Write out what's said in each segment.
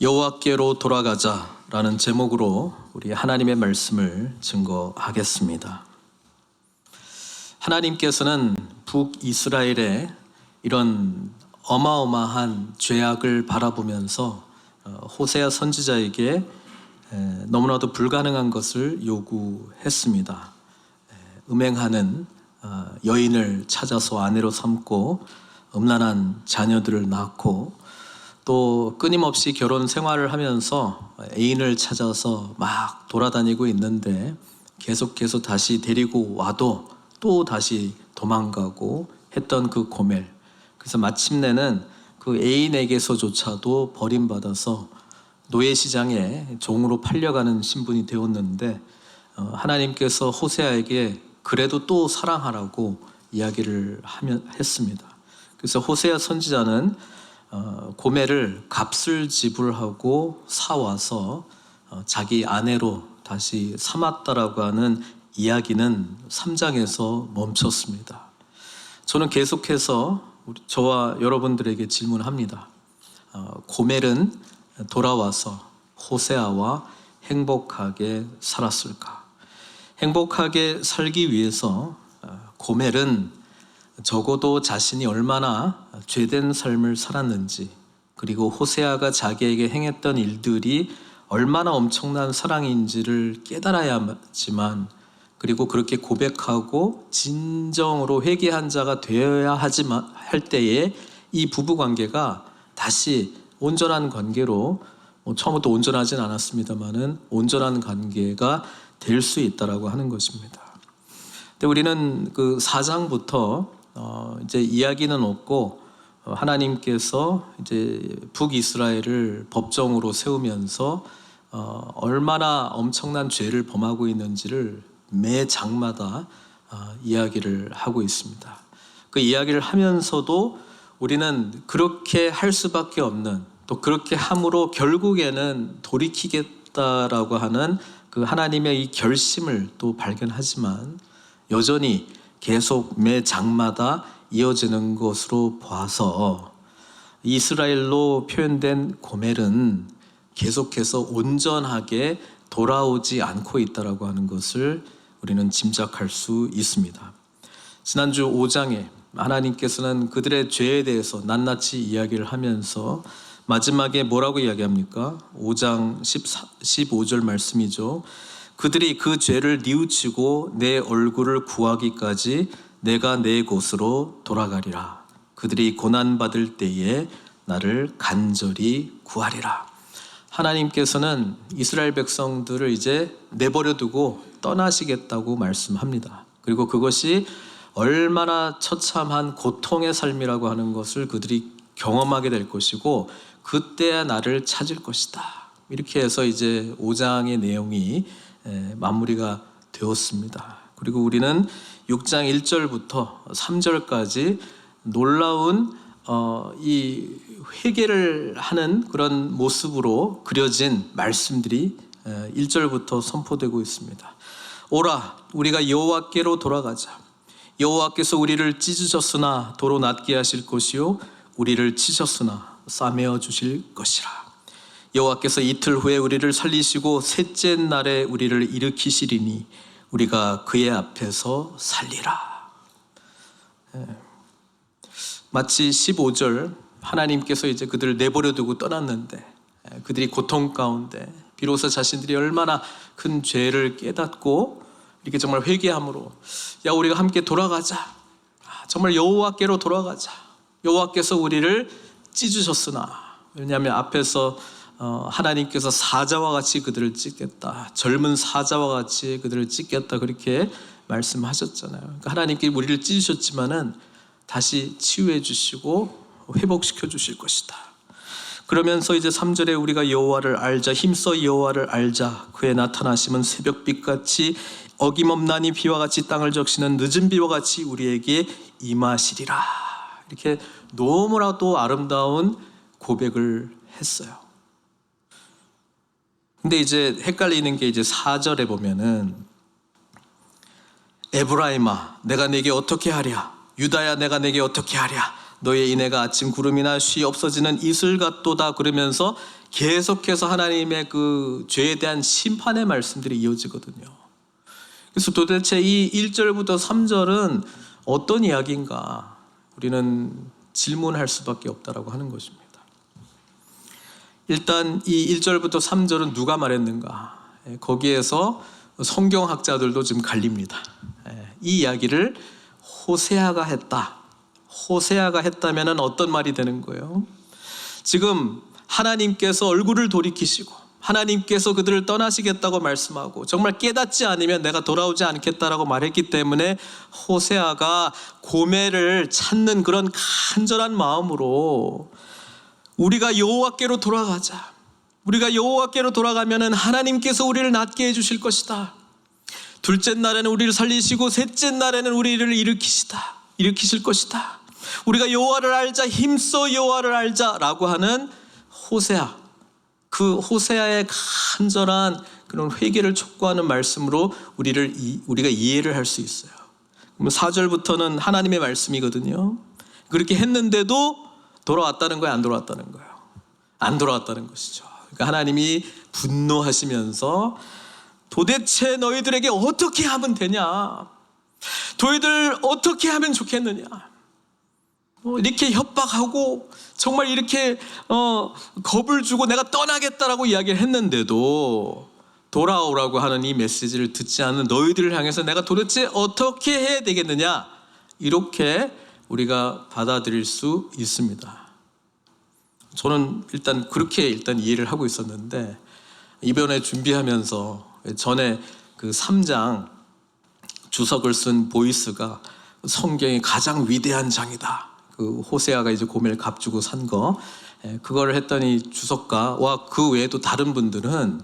여호와께로 돌아가자라는 제목으로 우리 하나님의 말씀을 증거하겠습니다. 하나님께서는 북이스라엘의 이런 어마어마한 죄악을 바라보면서 호세아 선지자에게 너무나도 불가능한 것을 요구했습니다. 음행하는 여인을 찾아서 아내로 삼고 음란한 자녀들을 낳고 또 끊임없이 결혼 생활을 하면서 애인을 찾아서 막 돌아다니고 있는데 계속해서 다시 데리고 와도 또 다시 도망가고 했던 그 고멜. 그래서 마침내는 그 애인에게서조차도 버림받아서 노예시장에 종으로 팔려가는 신분이 되었는데 하나님께서 호세아에게 그래도 또 사랑하라고 이야기를 했습니다. 그래서 호세아 선지자는 고멜을 값을 지불하고 사와서 자기 아내로 다시 삼았다라고 하는 이야기는 3장에서 멈췄습니다. 저는 계속해서 저와 여러분들에게 질문합니다. 고멜은 돌아와서 호세아와 행복하게 살았을까? 행복하게 살기 위해서 고멜은 적어도 자신이 얼마나 죄된 삶을 살았는지, 그리고 호세아가 자기에게 행했던 일들이 얼마나 엄청난 사랑인지를 깨달아야지만, 그리고 그렇게 고백하고 진정으로 회개한 자가 되어야 하지만 할 때에 이 부부관계가 다시 온전한 관계로, 처음부터 온전하진 않았습니다만은 온전한 관계가 될 수 있다라고 하는 것입니다. 근데 우리는 그 4장부터 이제 이야기는 없고 하나님께서 이제 북이스라엘을 법정으로 세우면서 얼마나 엄청난 죄를 범하고 있는지를 매 장마다 이야기를 하고 있습니다. 그 이야기를 하면서도 우리는 그렇게 할 수밖에 없는, 또 그렇게 함으로 결국에는 돌이키겠다라고 하는 그 하나님의 이 결심을 또 발견하지만 여전히 계속 매 장마다 이어지는 것으로 봐서 이스라엘로 표현된 고멜은 계속해서 온전하게 돌아오지 않고 있다라고 하는 것을 우리는 짐작할 수 있습니다. 지난주 5장에 하나님께서는 그들의 죄에 대해서 낱낱이 이야기를 하면서 마지막에 뭐라고 이야기합니까? 5장 15절 말씀이죠. 그들이 그 죄를 뉘우치고 내 얼굴을 구하기까지 내가 내 곳으로 돌아가리라. 그들이 고난받을 때에 나를 간절히 구하리라. 하나님께서는 이스라엘 백성들을 이제 내버려두고 떠나시겠다고 말씀합니다. 그리고 그것이 얼마나 처참한 고통의 삶이라고 하는 것을 그들이 경험하게 될 것이고 그때야 나를 찾을 것이다. 이렇게 해서 이제 5장의 내용이 마무리가 되었습니다. 그리고 우리는 6장 1절부터 3절까지 놀라운 이 회개를 하는 그런 모습으로 그려진 말씀들이 1절부터 선포되고 있습니다. 오라, 우리가 여호와께로 돌아가자. 여호와께서 우리를 찢으셨으나 도로 낫게 하실 것이요 우리를 치셨으나 싸매어 주실 것이라. 여호와께서 이틀 후에 우리를 살리시고 셋째 날에 우리를 일으키시리니 우리가 그의 앞에서 살리라. 마치 15절 하나님께서 이제 그들을 내버려두고 떠났는데 그들이 고통 가운데 비로소 자신들이 얼마나 큰 죄를 깨닫고 이렇게 정말 회개함으로 야 우리가 함께 돌아가자. 정말 여호와께로 돌아가자. 여호와께서 우리를 찢으셨으나, 왜냐하면 앞에서 하나님께서 사자와 같이 그들을 찢겠다, 젊은 사자와 같이 그들을 찢겠다 그렇게 말씀하셨잖아요. 그러니까 하나님께 우리를 찢으셨지만은 다시 치유해 주시고 회복시켜 주실 것이다. 그러면서 이제 3절에 우리가 여호와를 알자, 힘써 여호와를 알자. 그의 나타나심은 새벽빛같이 어김없나니 비와 같이 땅을 적시는 늦은 비와 같이 우리에게 임하시리라. 이렇게 너무나도 아름다운 고백을 했어요. 근데 이제 헷갈리는 게 이제 4절에 보면은 에브라임아 내가 내게 어떻게 하랴, 유다야 내가 내게 어떻게 하랴, 너의 인애가 아침 구름이나 쉬 없어지는 이슬 같도다. 그러면서 계속해서 하나님의 그 죄에 대한 심판의 말씀들이 이어지거든요. 그래서 도대체 이 1절부터 3절은 어떤 이야기인가 우리는 질문할 수밖에 없다라고 하는 것입니다. 일단 이 1절부터 3절은 누가 말했는가? 거기에서 성경학자들도 지금 갈립니다. 이 이야기를 호세아가 했다. 호세아가 했다면 어떤 말이 되는 거예요? 지금 하나님께서 얼굴을 돌이키시고 하나님께서 그들을 떠나시겠다고 말씀하고 정말 깨닫지 않으면 내가 돌아오지 않겠다라고 말했기 때문에 호세아가 고멜을 찾는 그런 간절한 마음으로 우리가 여호와께로 돌아가자. 우리가 여호와께로 돌아가면은 하나님께서 우리를 낫게 해주실 것이다. 둘째 날에는 우리를 살리시고 셋째 날에는 우리를 일으키실 것이다. 우리가 여호와를 알자, 힘써 여호와를 알자라고 하는 호세아, 그 호세아의 간절한 그런 회개를 촉구하는 말씀으로 우리가 이해를 할 수 있어요. 그러면 4절부터는 하나님의 말씀이거든요. 그렇게 했는데도 돌아왔다는 거예요, 안 돌아왔다는 거예요? 안 돌아왔다는 것이죠. 그러니까 하나님이 분노하시면서 도대체 너희들에게 어떻게 하면 되냐? 너희들 어떻게 하면 좋겠느냐? 이렇게 협박하고 정말 이렇게 겁을 주고 내가 떠나겠다라고 이야기를 했는데도 돌아오라고 하는 이 메시지를 듣지 않는 너희들을 향해서 내가 도대체 어떻게 해야 되겠느냐? 이렇게 우리가 받아들일 수 있습니다. 저는 그렇게 이해를 하고 있었는데 이번에 준비하면서 전에 그 3장 주석을 쓴 보이스가 성경의 가장 위대한 장이다. 그 호세아가 이제 고멜 값주고 산 거, 그걸 했더니 주석가와 그 외에도 다른 분들은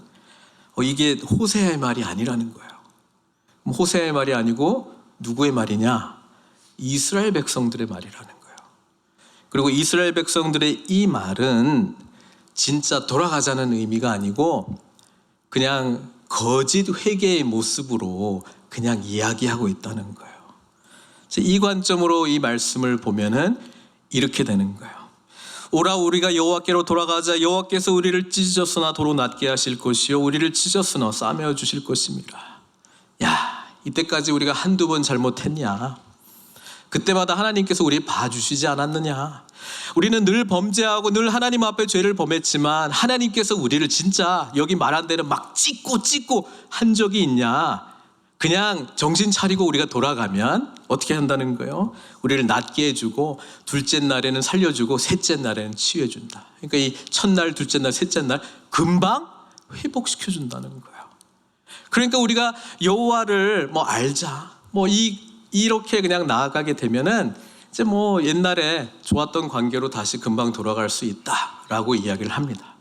이게 호세아의 말이 아니라는 거예요. 호세아의 말이 아니고 누구의 말이냐? 이스라엘 백성들의 말이라는 거예요. 그리고 이스라엘 백성들의 이 말은 진짜 돌아가자는 의미가 아니고 그냥 거짓 회개의 모습으로 그냥 이야기하고 있다는 거예요. 이 관점으로 이 말씀을 보면은 이렇게 되는 거예요. 오라 우리가 여호와께로 돌아가자. 여호와께서 우리를 찢으셨으나 도로 낫게 하실 것이요 우리를 찢었으나 싸매어 주실 것입니다. 야, 이때까지 우리가 한두 번 잘못했냐? 그때마다 하나님께서 우리 봐주시지 않았느냐? 우리는 늘 범죄하고 늘 하나님 앞에 죄를 범했지만 하나님께서 우리를 진짜 여기 말한 대로 막 찢고 한 적이 있냐? 그냥 정신 차리고 우리가 돌아가면 어떻게 한다는 거예요? 우리를 낫게 해주고 둘째 날에는 살려주고 셋째 날에는 치유해준다. 그러니까 이 첫날, 둘째 날, 셋째 날 금방 회복시켜준다는 거예요. 그러니까 우리가 여호와를 알자. 이렇게 그냥 나아가게 되면은 이제 옛날에 좋았던 관계로 다시 금방 돌아갈 수 있다라고 이야기를 합니다.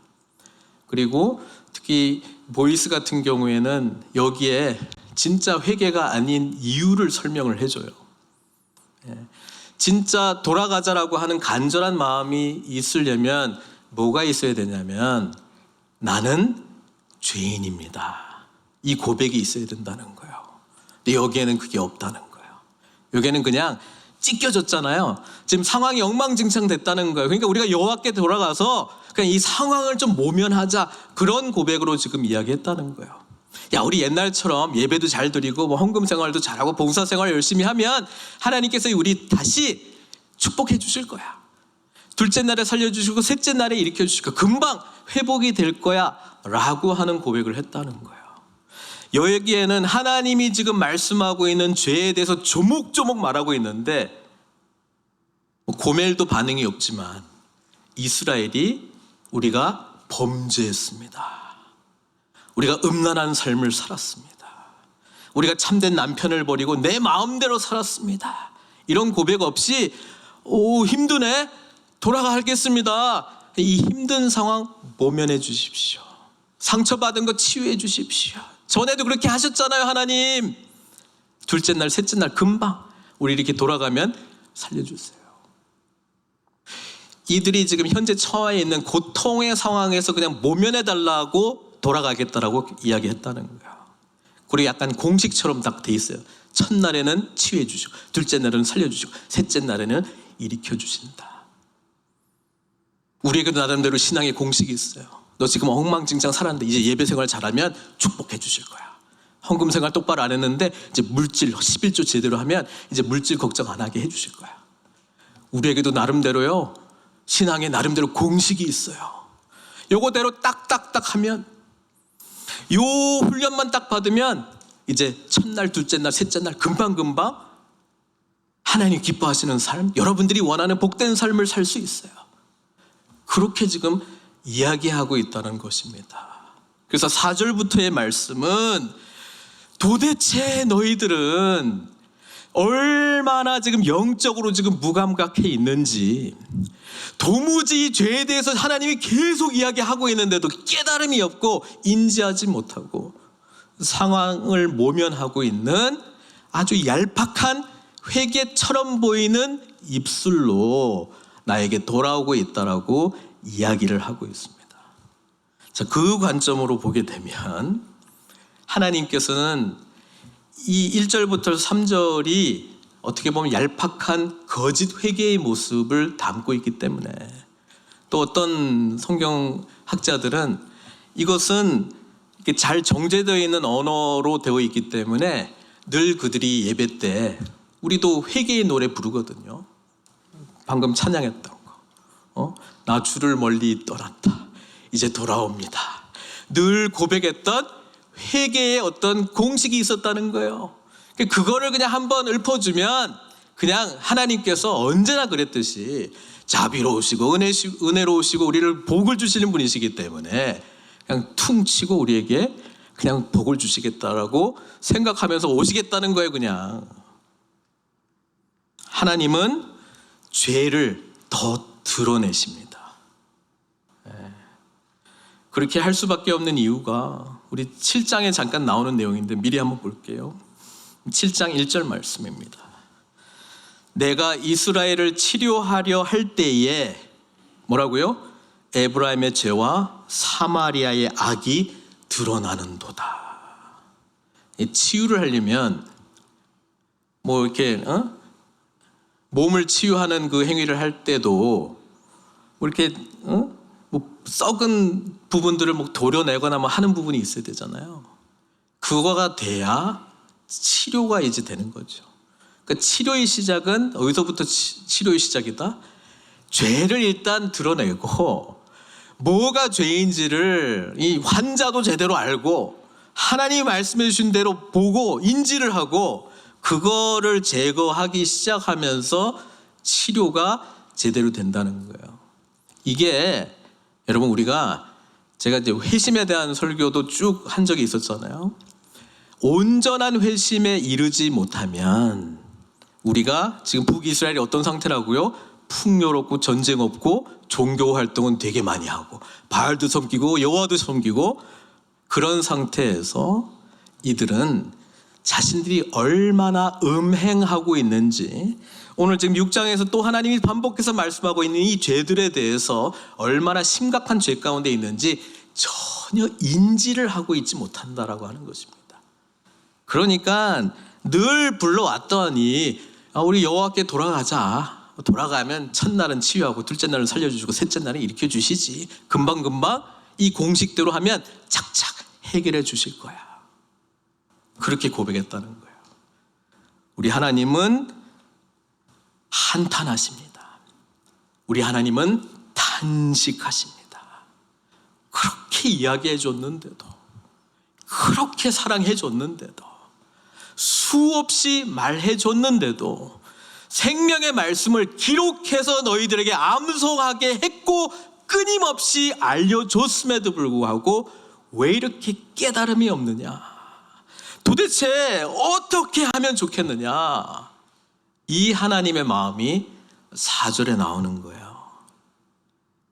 그리고 특히 보이스 같은 경우에는 여기에 진짜 회개가 아닌 이유를 설명을 해줘요. 진짜 돌아가자라고 하는 간절한 마음이 있으려면 뭐가 있어야 되냐면 나는 죄인입니다. 이 고백이 있어야 된다는 거예요. 근데 여기에는 그게 없다는 거예요. 여기에는 그냥 찢겨졌잖아요. 지금 상황이 엉망진창 됐다는 거예요. 그러니까 우리가 여호와께 돌아가서 그냥 이 상황을 좀 모면하자, 그런 고백으로 지금 이야기했다는 거예요. 야, 우리 옛날처럼 예배도 잘 드리고 헌금 생활도 잘하고 봉사 생활 열심히 하면 하나님께서 우리 다시 축복해 주실 거야. 둘째 날에 살려주시고 셋째 날에 일으켜 주실 거야. 금방 회복이 될 거야 라고 하는 고백을 했다는 거예요. 여기에는 하나님이 지금 말씀하고 있는 죄에 대해서 조목조목 말하고 있는데 고멜도 반응이 없지만 이스라엘이 우리가 범죄했습니다. 우리가 음란한 삶을 살았습니다. 우리가 참된 남편을 버리고 내 마음대로 살았습니다. 이런 고백 없이 힘드네, 돌아가겠습니다. 이 힘든 상황 모면해 주십시오. 상처받은 거 치유해 주십시오. 전에도 그렇게 하셨잖아요, 하나님. 둘째 날, 셋째 날 금방 우리 이렇게 돌아가면 살려주세요. 이들이 지금 현재 처해 있는 고통의 상황에서 그냥 모면해달라고 돌아가겠다라고 이야기했다는 거예요. 그리고 약간 공식처럼 딱 돼 있어요. 첫날에는 치유해 주시고 둘째 날에는 살려주시고 셋째 날에는 일으켜 주신다. 우리에게도 나름대로 신앙의 공식이 있어요. 너 지금 엉망진창 살았는데 이제 예배 생활 잘하면 축복해 주실 거야. 헌금 생활 똑바로 안 했는데 이제 물질 11조 제대로 하면 이제 물질 걱정 안 하게 해 주실 거야. 우리에게도 나름대로요, 신앙에 나름대로 공식이 있어요. 요거대로 딱딱딱 하면, 요 훈련만 딱 받으면 이제 첫날, 둘째 날, 셋째 날 금방금방 하나님 기뻐하시는 삶, 여러분들이 원하는 복된 삶을 살 수 있어요. 그렇게 지금 이야기하고 있다는 것입니다. 그래서 4절부터의 말씀은 도대체 너희들은 얼마나 지금 영적으로 지금 무감각해 있는지, 도무지 죄에 대해서 하나님이 계속 이야기하고 있는데도 깨달음이 없고 인지하지 못하고 상황을 모면하고 있는 아주 얄팍한 회개처럼 보이는 입술로 나에게 돌아오고 있다라고 이야기를 하고 있습니다. 자, 그 관점으로 보게 되면 하나님께서는 이 1절부터 3절이 어떻게 보면 얄팍한 거짓 회개의 모습을 담고 있기 때문에, 또 어떤 성경학자들은 이것은 이렇게 잘 정제되어 있는 언어로 되어 있기 때문에 늘 그들이 예배 때, 우리도 회개의 노래 부르거든요. 방금 찬양했던 거, 나 주를 멀리 떠났다 이제 돌아옵니다. 늘 고백했던 회개의 어떤 공식이 있었다는 거예요. 그거를 그냥 한번 읊어주면 그냥 하나님께서 언제나 그랬듯이 자비로우시고 은혜로우시고 우리를 복을 주시는 분이시기 때문에 그냥 퉁 치고 우리에게 그냥 복을 주시겠다라고 생각하면서 오시겠다는 거예요. 그냥 하나님은 죄를 더 드러내십니다. 그렇게 할 수밖에 없는 이유가 우리 7장에 잠깐 나오는 내용인데 미리 한번 볼게요. 7장 1절 말씀입니다. 내가 이스라엘을 치료하려 할 때에 뭐라고요? 에브라임의 죄와 사마리아의 악이 드러나는도다. 치유를 하려면 뭐 이렇게 몸을 치유하는 그 행위를 할 때도 뭐 이렇게 뭐 썩은 부분들을 뭐 도려내거나 뭐 하는 부분이 있어야 되잖아요. 그거가 돼야 치료가 이제 되는 거죠. 그러니까 치료의 시작은 어디서부터 치료의 시작이다? 죄를 일단 드러내고 뭐가 죄인지를 이 환자도 제대로 알고 하나님이 말씀해 주신 대로 보고 인지를 하고 그거를 제거하기 시작하면서 치료가 제대로 된다는 거예요. 이게 여러분 우리가 제가 이제 회심에 대한 설교도 쭉 한 적이 있었잖아요. 온전한 회심에 이르지 못하면 우리가 지금 북이스라엘이 어떤 상태라고요? 풍요롭고 전쟁 없고 종교 활동은 되게 많이 하고 바알도 섬기고 여호와도 섬기고 그런 상태에서 이들은 자신들이 얼마나 음행하고 있는지 오늘 지금 6장에서 또 하나님이 반복해서 말씀하고 있는 이 죄들에 대해서 얼마나 심각한 죄 가운데 있는지 전혀 인지를 하고 있지 못한다라고 하는 것입니다. 그러니까 늘 불러왔더니 우리 여호와께 돌아가자. 돌아가면 첫날은 치유하고 둘째 날은 살려주시고 셋째 날은 일으켜 주시지. 금방금방 이 공식대로 하면 착착 해결해 주실 거야. 그렇게 고백했다는 거예요. 우리 하나님은 한탄하십니다. 우리 하나님은 탄식하십니다. 그렇게 이야기해 줬는데도, 그렇게 사랑해 줬는데도, 수없이 말해 줬는데도, 생명의 말씀을 기록해서 너희들에게 암송하게 했고 끊임없이 알려줬음에도 불구하고 왜 이렇게 깨달음이 없느냐? 도대체 어떻게 하면 좋겠느냐? 이 하나님의 마음이 4절에 나오는 거예요.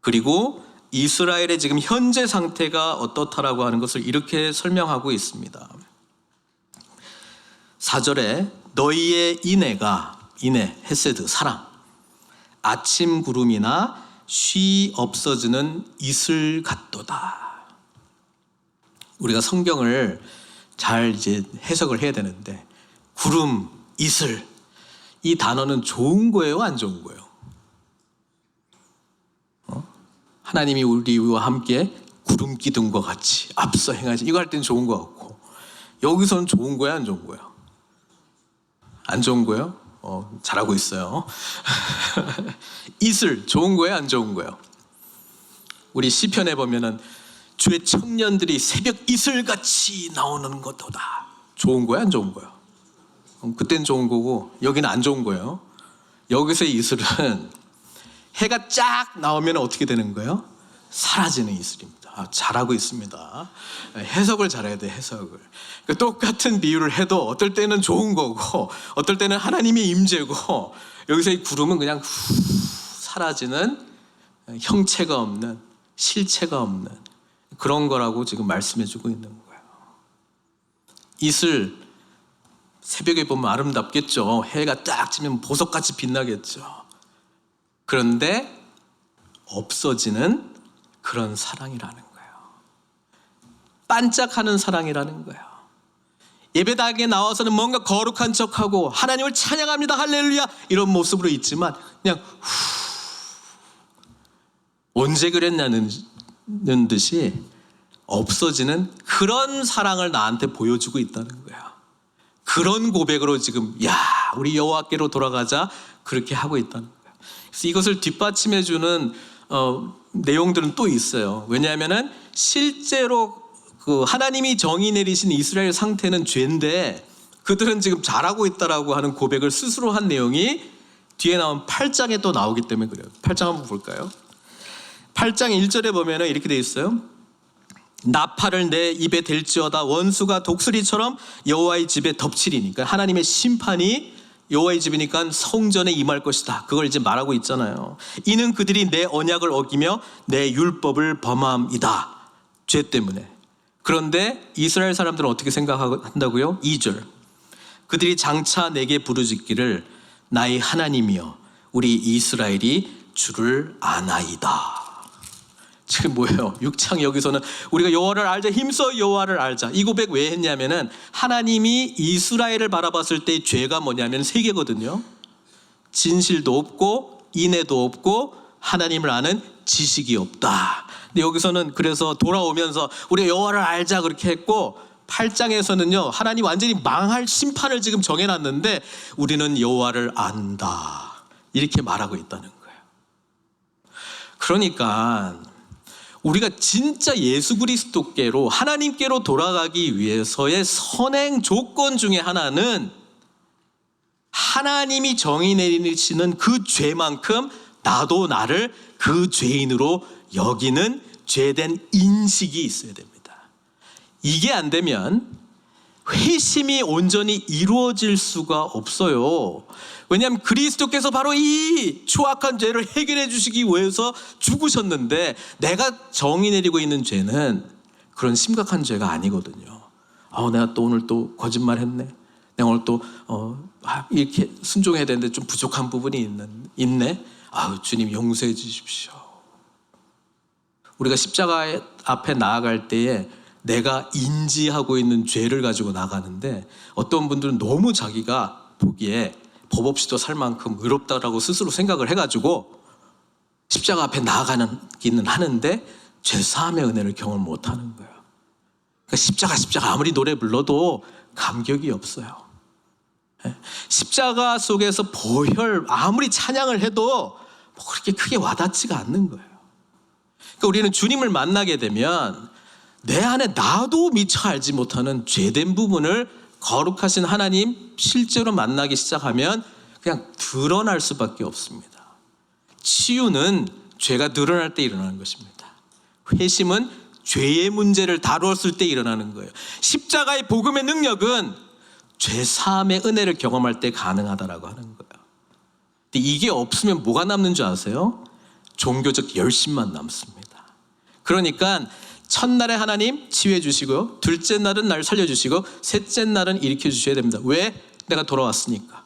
그리고 이스라엘의 지금 현재 상태가 어떻다라고 하는 것을 이렇게 설명하고 있습니다. 4절에 너희의 인애, 헤세드, 사랑, 아침 구름이나 쉬 없어지는 이슬 같도다. 우리가 성경을 잘 이제 해석을 해야 되는데 구름, 이슬 이 단어는 좋은 거예요, 안 좋은 거예요? 하나님이 우리와 함께 구름 기둥과 같이 앞서 행하지. 이거 할 땐 좋은 것 같고, 여기서는 좋은 거야, 안 좋은 거야? 안 좋은 거예요? 잘하고 있어요. 이슬 좋은 거예요, 안 좋은 거예요? 우리 시편에 보면은 주의 청년들이 새벽 이슬같이 나오는 것보다 좋은 거야, 안 좋은 거야? 그땐 좋은 거고 여기는 안 좋은 거예요. 여기서의 이슬은 해가 쫙 나오면 어떻게 되는 거예요? 사라지는 이슬입니다. 잘하고 있습니다. 해석을 잘해야 돼, 해석을. 그러니까 똑같은 비유를 해도 어떨 때는 좋은 거고 어떨 때는 하나님의 임재고, 여기서의 구름은 그냥 사라지는, 형체가 없는, 실체가 없는 그런 거라고 지금 말씀해 주고 있는 거예요. 이슬 새벽에 보면 아름답겠죠. 해가 딱 지면 보석같이 빛나겠죠. 그런데 없어지는 그런 사랑이라는 거예요. 반짝하는 사랑이라는 거예요. 예배당에 나와서는 뭔가 거룩한 척하고 하나님을 찬양합니다, 할렐루야, 이런 모습으로 있지만 그냥 언제 그랬냐는 듯이 없어지는 그런 사랑을 나한테 보여주고 있다는 거야. 그런 고백으로 지금 우리 여호와께로 돌아가자, 그렇게 하고 있다는 거야. 그래서 이것을 뒷받침해 주는 내용들은 또 있어요. 왜냐하면은 실제로 그 하나님이 정의 내리신 이스라엘 상태는 죄인데 그들은 지금 잘하고 있다라고 하는 고백을 스스로 한 내용이 뒤에 나온 8장에 또 나오기 때문에 그래요. 8장 한번 볼까요? 8장 1절에 보면은 이렇게 돼 있어요. 나팔을 내 입에 댈지어다 원수가 독수리처럼 여호와의 집에 덮치리니까, 하나님의 심판이 여호와의 집이니까 성전에 임할 것이다. 그걸 이제 말하고 있잖아요. 이는 그들이 내 언약을 어기며 내 율법을 범함이다. 죄 때문에. 그런데 이스라엘 사람들은 어떻게 생각한다고요? 2절. 그들이 장차 내게 부르짖기를 나의 하나님이여 우리 이스라엘이 주를 아나이다. 지금 뭐예요? 6장 여기서는 우리가 여호와를 알자, 힘써 여호와를 알자, 이 고백 왜 했냐면은 하나님이 이스라엘을 바라봤을 때의 죄가 뭐냐면 세 개거든요. 진실도 없고 인애도 없고 하나님을 아는 지식이 없다. 근데 여기서는 그래서 돌아오면서 우리가 여호와를 알자 그렇게 했고, 8장에서는요 하나님 완전히 망할 심판을 지금 정해놨는데 우리는 여호와를 안다, 이렇게 말하고 있다는 거예요. 그러니까 우리가 진짜 예수 그리스도께로, 하나님께로 돌아가기 위해서의 선행 조건 중에 하나는 하나님이 정의 내리시는 그 죄만큼 나도 나를 그 죄인으로 여기는 죄된 인식이 있어야 됩니다. 이게 안 되면 회심이 온전히 이루어질 수가 없어요. 왜냐하면 그리스도께서 바로 이 추악한 죄를 해결해 주시기 위해서 죽으셨는데, 내가 정의 내리고 있는 죄는 그런 심각한 죄가 아니거든요. 내가 또 오늘 또 거짓말했네. 내가 오늘 또 이렇게 순종해야 되는데 좀 부족한 부분이 있네. 주님 용서해 주십시오. 우리가 십자가 앞에 나아갈 때에 내가 인지하고 있는 죄를 가지고 나가는데, 어떤 분들은 너무 자기가 보기에 법 없이도 살 만큼 의롭다라고 스스로 생각을 해가지고 십자가 앞에 나아가기는 하는데 죄사함의 은혜를 경험 못하는 거예요. 그러니까 십자가 아무리 노래 불러도 감격이 없어요. 십자가 속에서 보혈 아무리 찬양을 해도 그렇게 크게 와닿지가 않는 거예요. 그러니까 우리는 주님을 만나게 되면 내 안에 나도 미처 알지 못하는 죄된 부분을 거룩하신 하나님 실제로 만나기 시작하면 그냥 드러날 수밖에 없습니다. 치유는 죄가 드러날 때 일어나는 것입니다. 회심은 죄의 문제를 다루었을 때 일어나는 거예요. 십자가의 복음의 능력은 죄 사함의 은혜를 경험할 때 가능하다라고 하는 거예요. 근데 이게 없으면 뭐가 남는 줄 아세요? 종교적 열심만 남습니다. 그러니까 첫날에 하나님 치유해 주시고요, 둘째 날은 날 살려주시고 셋째 날은 일으켜 주셔야 됩니다. 왜? 내가 돌아왔으니까.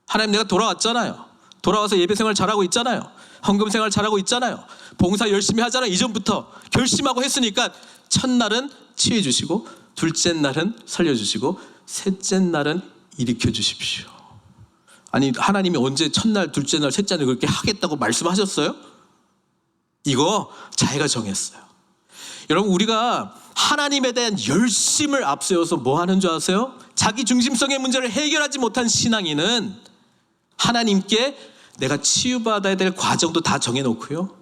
하나님 내가 돌아왔잖아요. 돌아와서 예배생활 잘하고 있잖아요. 헌금생활 잘하고 있잖아요. 봉사 열심히 하잖아요. 이전부터 결심하고 했으니까 첫날은 치유해 주시고 둘째 날은 살려주시고 셋째 날은 일으켜 주십시오. 아니 하나님이 언제 첫날, 둘째 날, 셋째 날 그렇게 하겠다고 말씀하셨어요? 이거 자기가 정했어요. 여러분, 우리가 하나님에 대한 열심을 앞세워서 뭐 하는 줄 아세요? 자기 중심성의 문제를 해결하지 못한 신앙인은 하나님께 내가 치유받아야 될 과정도 다 정해놓고요,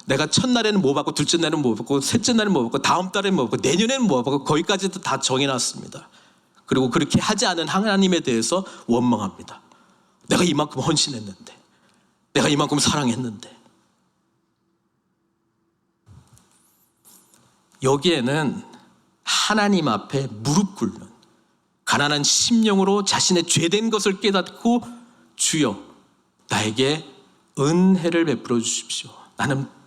내가 첫날에는 뭐 받고, 둘째 날에는 뭐 받고, 셋째 날에는 뭐 받고, 다음 달에는 뭐 받고, 내년에는 뭐 받고, 거기까지도 다 정해놨습니다. 그리고 그렇게 하지 않은 하나님에 대해서 원망합니다. 내가 이만큼 헌신했는데, 내가 이만큼 사랑했는데. 여기에는 하나님 앞에 무릎 꿇는 가난한 심령으로 자신의 죄된 것을 깨닫고, 주여 나에게 은혜를 베풀어 주십시오,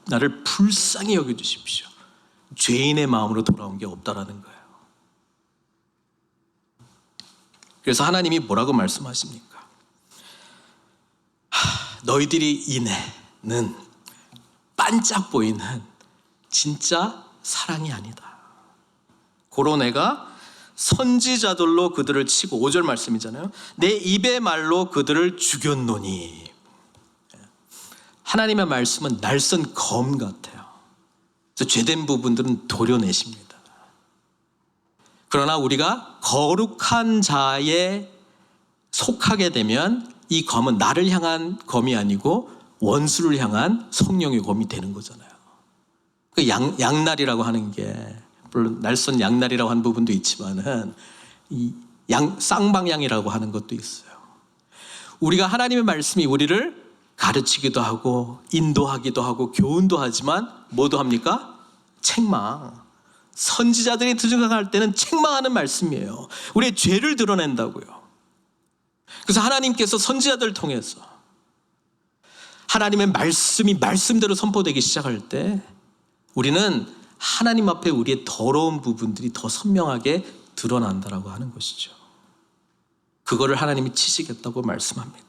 나를 불쌍히 여겨주십시오, 죄인의 마음으로 돌아온 게 없다라는 거예요. 그래서 하나님이 뭐라고 말씀하십니까? 너희들이 인해는 반짝 보이는 진짜 사랑이 아니다. 고로 내가 선지자들로 그들을 치고, 5절 말씀이잖아요. 내 입의 말로 그들을 죽였노니. 하나님의 말씀은 날선 검 같아요. 그래서 죄된 부분들은 도려내십니다. 그러나 우리가 거룩한 자에 속하게 되면 이 검은 나를 향한 검이 아니고 원수를 향한 성령의 검이 되는 거잖아요. 그 양날이라고 하는 게, 물론 날선 양날이라고 하는 부분도 있지만은 이 쌍방향이라고 하는 것도 있어요. 우리가 하나님의 말씀이 우리를 가르치기도 하고 인도하기도 하고 교훈도 하지만 뭐도 합니까? 책망. 선지자들이 등장할 때는 책망하는 말씀이에요. 우리의 죄를 드러낸다고요. 그래서 하나님께서 선지자들을 통해서 하나님의 말씀이 말씀대로 선포되기 시작할 때 우리는 하나님 앞에 우리의 더러운 부분들이 더 선명하게 드러난다라고 하는 것이죠. 그거를 하나님이 치시겠다고 말씀합니다.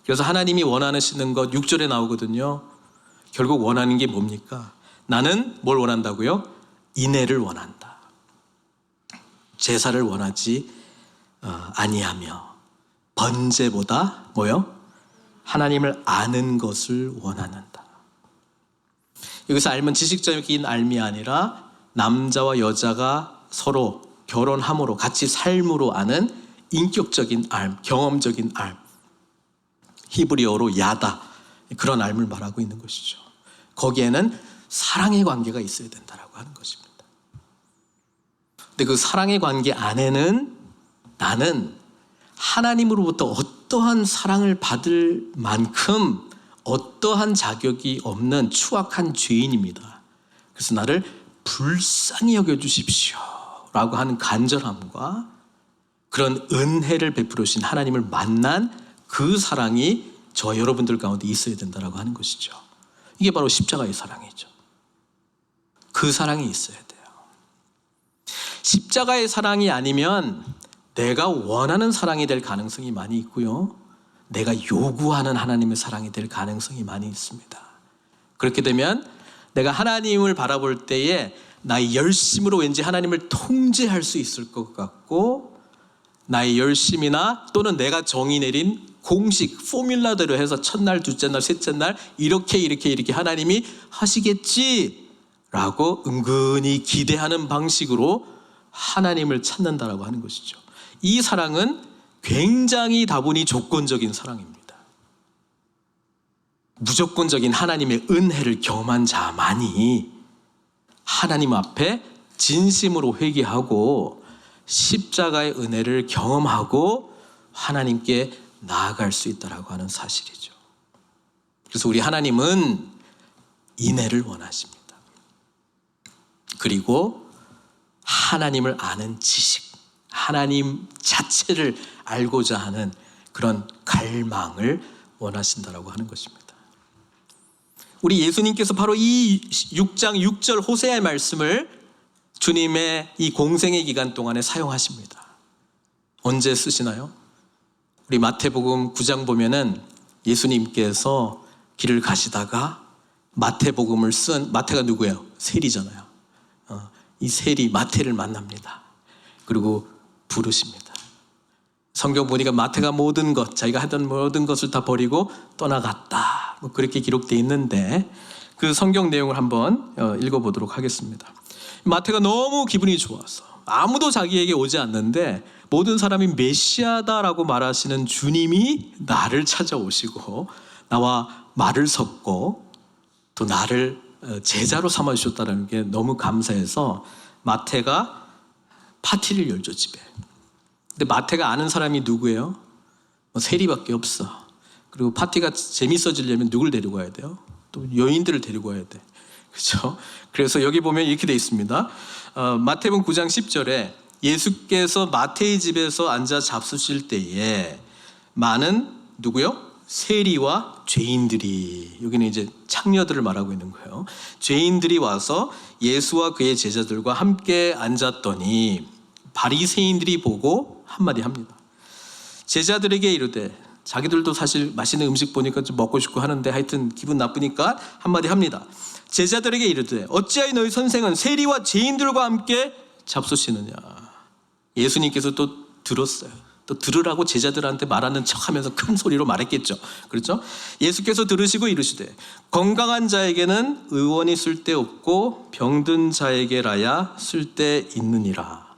그래서 하나님이 원하시는 것 6절에 나오거든요. 결국 원하는 게 뭡니까? 나는 뭘 원한다고요? 인애를 원한다. 제사를 원하지 아니하며 번제보다 뭐요? 하나님을 아는 것을 원하는다. 여기서 알면 지식적인 알미 아니라 남자와 여자가 서로 결혼함으로 같이 삶으로 아는 인격적인 알, 경험적인 알, 히브리어로 야다, 그런 알을 말하고 있는 것이죠. 거기에는 사랑의 관계가 있어야 된다라고 하는 것입니다. 근데 그 사랑의 관계 안에는 나는 하나님으로부터 어떠한 사랑을 받을 만큼 어떠한 자격이 없는 추악한 죄인입니다. 그래서 나를 불쌍히 여겨주십시오 라고 하는 간절함과 그런 은혜를 베풀어 주신 하나님을 만난 그 사랑이 저 여러분들 가운데 있어야 된다라고 하는 것이죠. 이게 바로 십자가의 사랑이죠. 그 사랑이 있어야 돼요. 십자가의 사랑이 아니면 내가 원하는 사랑이 될 가능성이 많이 있고요, 내가 요구하는 하나님의 사랑이 될 가능성이 많이 있습니다. 그렇게 되면 내가 하나님을 바라볼 때에 나의 열심으로 왠지 하나님을 통제할 수 있을 것 같고, 나의 열심이나 또는 내가 정의 내린 공식, 포뮬라대로 해서 첫날, 둘째 날, 셋째 날 이렇게 하나님이 하시겠지라고 은근히 기대하는 방식으로 하나님을 찾는다라고 하는 것이죠. 이 사랑은 굉장히 다분히 조건적인 사랑입니다. 무조건적인 하나님의 은혜를 경험한 자만이 하나님 앞에 진심으로 회개하고 십자가의 은혜를 경험하고 하나님께 나아갈 수 있다라고 하는 사실이죠. 그래서 우리 하나님은 인애를 원하십니다. 그리고 하나님을 아는 지식, 하나님 자체를 알고자 하는 그런 갈망을 원하신다라고 하는 것입니다. 우리 예수님께서 바로 이 6장 6절 호세아의 말씀을 주님의 이 공생의 기간 동안에 사용하십니다. 언제 쓰시나요? 우리 마태복음 9장 보면은 예수님께서 길을 가시다가 마태복음을 쓴, 마태가 누구예요? 세리잖아요. 이 세리 마태를 만납니다. 그리고 부르십니다. 성경 보니까 마태가 모든 것, 자기가 하던 모든 것을 다 버리고 떠나갔다, 뭐 그렇게 기록되어 있는데, 그 성경 내용을 한번 읽어보도록 하겠습니다. 마태가 너무 기분이 좋아서 아무도 자기에게 오지 않는데 모든 사람이 메시아다라고 말하시는 주님이 나를 찾아오시고 나와 말을 섞고 또 나를 제자로 삼아주셨다는 게 너무 감사해서 마태가 파티를 열죠, 집에. 근데 마태가 아는 사람이 누구예요? 세리밖에 없어. 그리고 파티가 재밌어지려면 누굴 데리고 와야 돼요? 또 여인들을 데리고 와야 돼. 그렇죠? 그래서 여기 보면 이렇게 돼 있습니다. 마태복음 9장 10절에 예수께서 마태의 집에서 앉아 잡수실 때에 많은 누구요? 세리와 죄인들이, 여기는 이제 창녀들을 말하고 있는 거예요. 죄인들이 와서 예수와 그의 제자들과 함께 앉았더니 바리새인들이 보고 한마디 합니다. 제자들에게 이르되, 자기들도 사실 맛있는 음식 보니까 좀 먹고 싶고 하는데 하여튼 기분 나쁘니까 한마디 합니다. 제자들에게 이르되 어찌하여 너희 선생은 세리와 죄인들과 함께 잡수시느냐. 예수님께서 또 들었어요. 또 들으라고 제자들한테 말하는 척하면서 큰 소리로 말했겠죠. 그렇죠? 예수께서 들으시고 이르시되 건강한 자에게는 의원이 쓸데없고 병든 자에게라야 쓸데있느니라.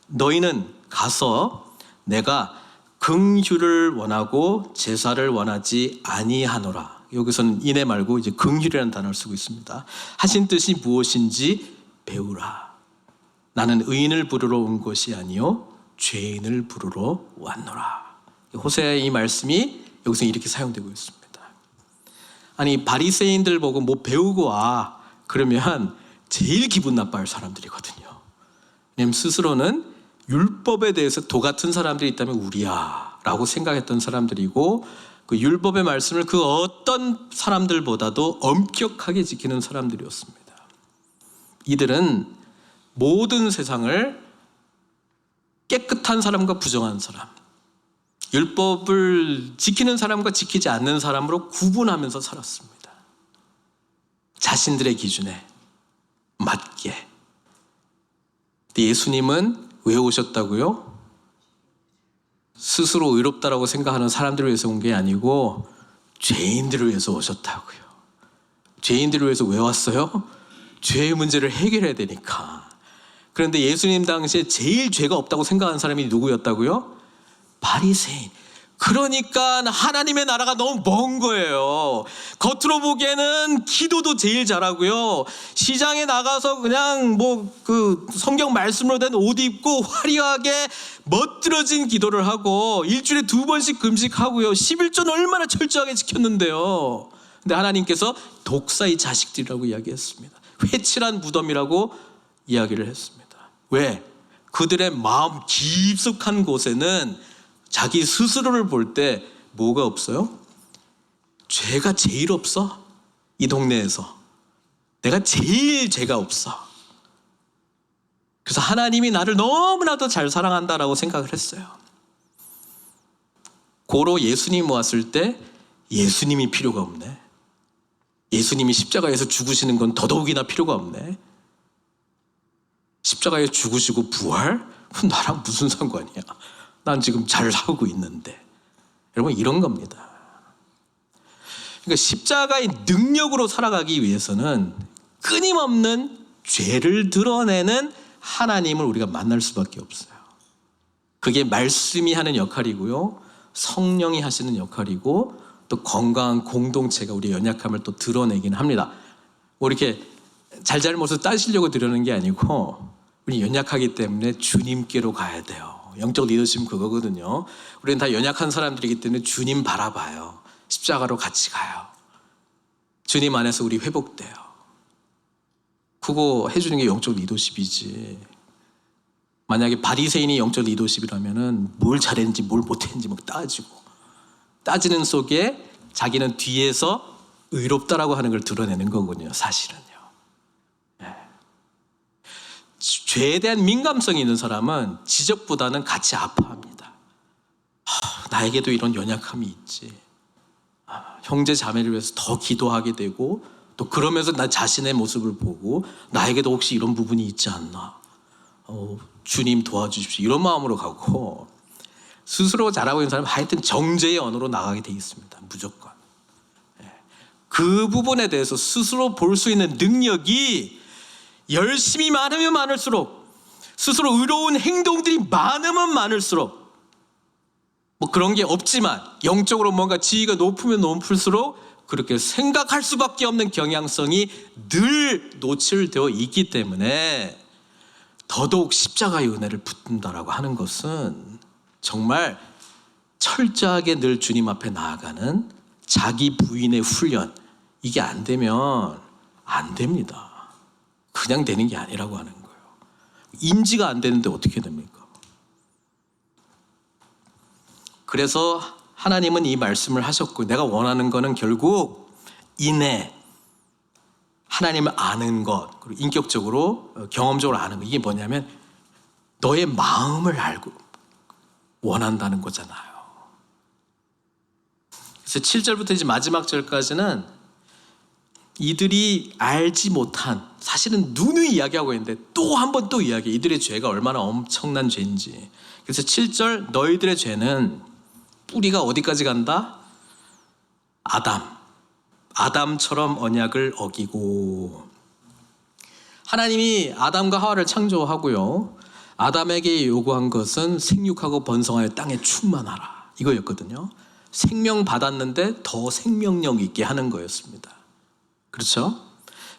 너희는 가서 내가 긍휼을 원하고 제사를 원하지 아니하노라. 여기서는 인애 말고 이제 긍휼이라는 단어를 쓰고 있습니다. 하신 뜻이 무엇인지 배우라. 나는 의인을 부르러 온 것이 아니요 죄인을 부르러 왔노라. 호세아의 이 말씀이 여기서 이렇게 사용되고 있습니다. 아니 바리새인들 보고 뭐 배우고 와 그러면 제일 기분 나빠할 사람들이거든요. 왜냐하면 스스로는 율법에 대해서 도 같은 사람들이 있다면 우리야 라고 생각했던 사람들이고 그 율법의 말씀을 그 어떤 사람들보다도 엄격하게 지키는 사람들이었습니다. 이들은 모든 세상을 깨끗한 사람과 부정한 사람, 율법을 지키는 사람과 지키지 않는 사람으로 구분하면서 살았습니다. 자신들의 기준에 맞게. 근데 예수님은 왜 오셨다고요? 스스로 의롭다라고 생각하는 사람들을 위해서 온 게 아니고 죄인들을 위해서 오셨다고요. 죄인들을 위해서 왜 왔어요? 죄의 문제를 해결해야 되니까. 그런데 예수님 당시에 제일 죄가 없다고 생각하는 사람이 누구였다고요? 바리새인. 그러니까 하나님의 나라가 너무 먼 거예요. 겉으로 보기에는 기도도 제일 잘하고요. 시장에 나가서 그냥 뭐 그 성경 말씀으로 된 옷 입고 화려하게 멋들어진 기도를 하고 일주일에 2번씩 금식하고요. 11조는 얼마나 철저하게 지켰는데요. 근데 하나님께서 독사의 자식들이라고 이야기했습니다. 회칠한 무덤이라고 이야기를 했습니다. 왜? 그들의 마음 깊숙한 곳에는 자기 스스로를 볼 때 뭐가 없어요? 죄가 제일 없어. 이 동네에서 내가 제일 죄가 없어. 그래서 하나님이 나를 너무나도 잘 사랑한다라고 생각을 했어요. 고로 예수님 왔을 때 예수님이 필요가 없네. 예수님이 십자가에서 죽으시는 건 더더욱이나 필요가 없네. 십자가에 죽으시고 부활? 나랑 무슨 상관이야. 난 지금 잘 살고 있는데. 여러분 이런 겁니다. 그러니까 십자가의 능력으로 살아가기 위해서는 끊임없는 죄를 드러내는 하나님을 우리가 만날 수밖에 없어요. 그게 말씀이 하는 역할이고요. 성령이 하시는 역할이고 또 건강한 공동체가 우리의 연약함을 또 드러내긴 합니다. 뭐 이렇게 잘잘못을 따지려고 드러내는 게 아니고 우리 연약하기 때문에 주님께로 가야 돼요. 영적 리더십은 그거거든요. 우리는 다 연약한 사람들이기 때문에 주님 바라봐요. 십자가로 같이 가요. 주님 안에서 우리 회복돼요. 그거 해주는 게 영적 리더십이지. 만약에 바리새인이 영적 리더십이라면은 뭘 잘했는지 뭘 못했는지 막 따지는 속에 자기는 뒤에서 의롭다라고 하는 걸 드러내는 거군요. 사실은요. 죄에 대한 민감성이 있는 사람은 지적보다는 같이 아파합니다. 나에게도 이런 연약함이 있지. 형제 자매를 위해서 더 기도하게 되고 또 그러면서 나 자신의 모습을 보고 나에게도 혹시 이런 부분이 있지 않나. 주님 도와주십시오. 이런 마음으로 가고 스스로 잘하고 있는 사람은 하여튼 정죄의 언어로 나가게 돼 있습니다. 무조건. 그 부분에 대해서 스스로 볼 수 있는 능력이 열심히 많으면 많을수록, 스스로 의로운 행동들이 많으면 많을수록, 뭐 그런 게 없지만 영적으로 뭔가 지위가 높으면 높을수록 그렇게 생각할 수밖에 없는 경향성이 늘 노출되어 있기 때문에 더더욱 십자가의 은혜를 붙든다라고 하는 것은 정말 철저하게 늘 주님 앞에 나아가는 자기 부인의 훈련, 이게 안 되면 안 됩니다. 그냥 되는 게 아니라고 하는 거예요. 인지가 안 되는데 어떻게 됩니까? 그래서 하나님은 이 말씀을 하셨고, 내가 원하는 거는 결국 인내, 하나님을 아는 것, 그리고 인격적으로 경험적으로 아는 것, 이게 뭐냐면 너의 마음을 알고 원한다는 거잖아요. 그래서 7절부터 이제 마지막 절까지는 이들이 알지 못한, 사실은 누누이 이야기하고 있는데 또 한 번 또 이야기해. 이들의 죄가 얼마나 엄청난 죄인지. 그래서 7절, 너희들의 죄는 뿌리가 어디까지 간다? 아담처럼 언약을 어기고. 하나님이 아담과 하와를 창조하고요, 아담에게 요구한 것은 생육하고 번성하여 땅에 충만하라, 이거였거든요. 생명 받았는데 더 생명력 있게 하는 거였습니다. 그렇죠?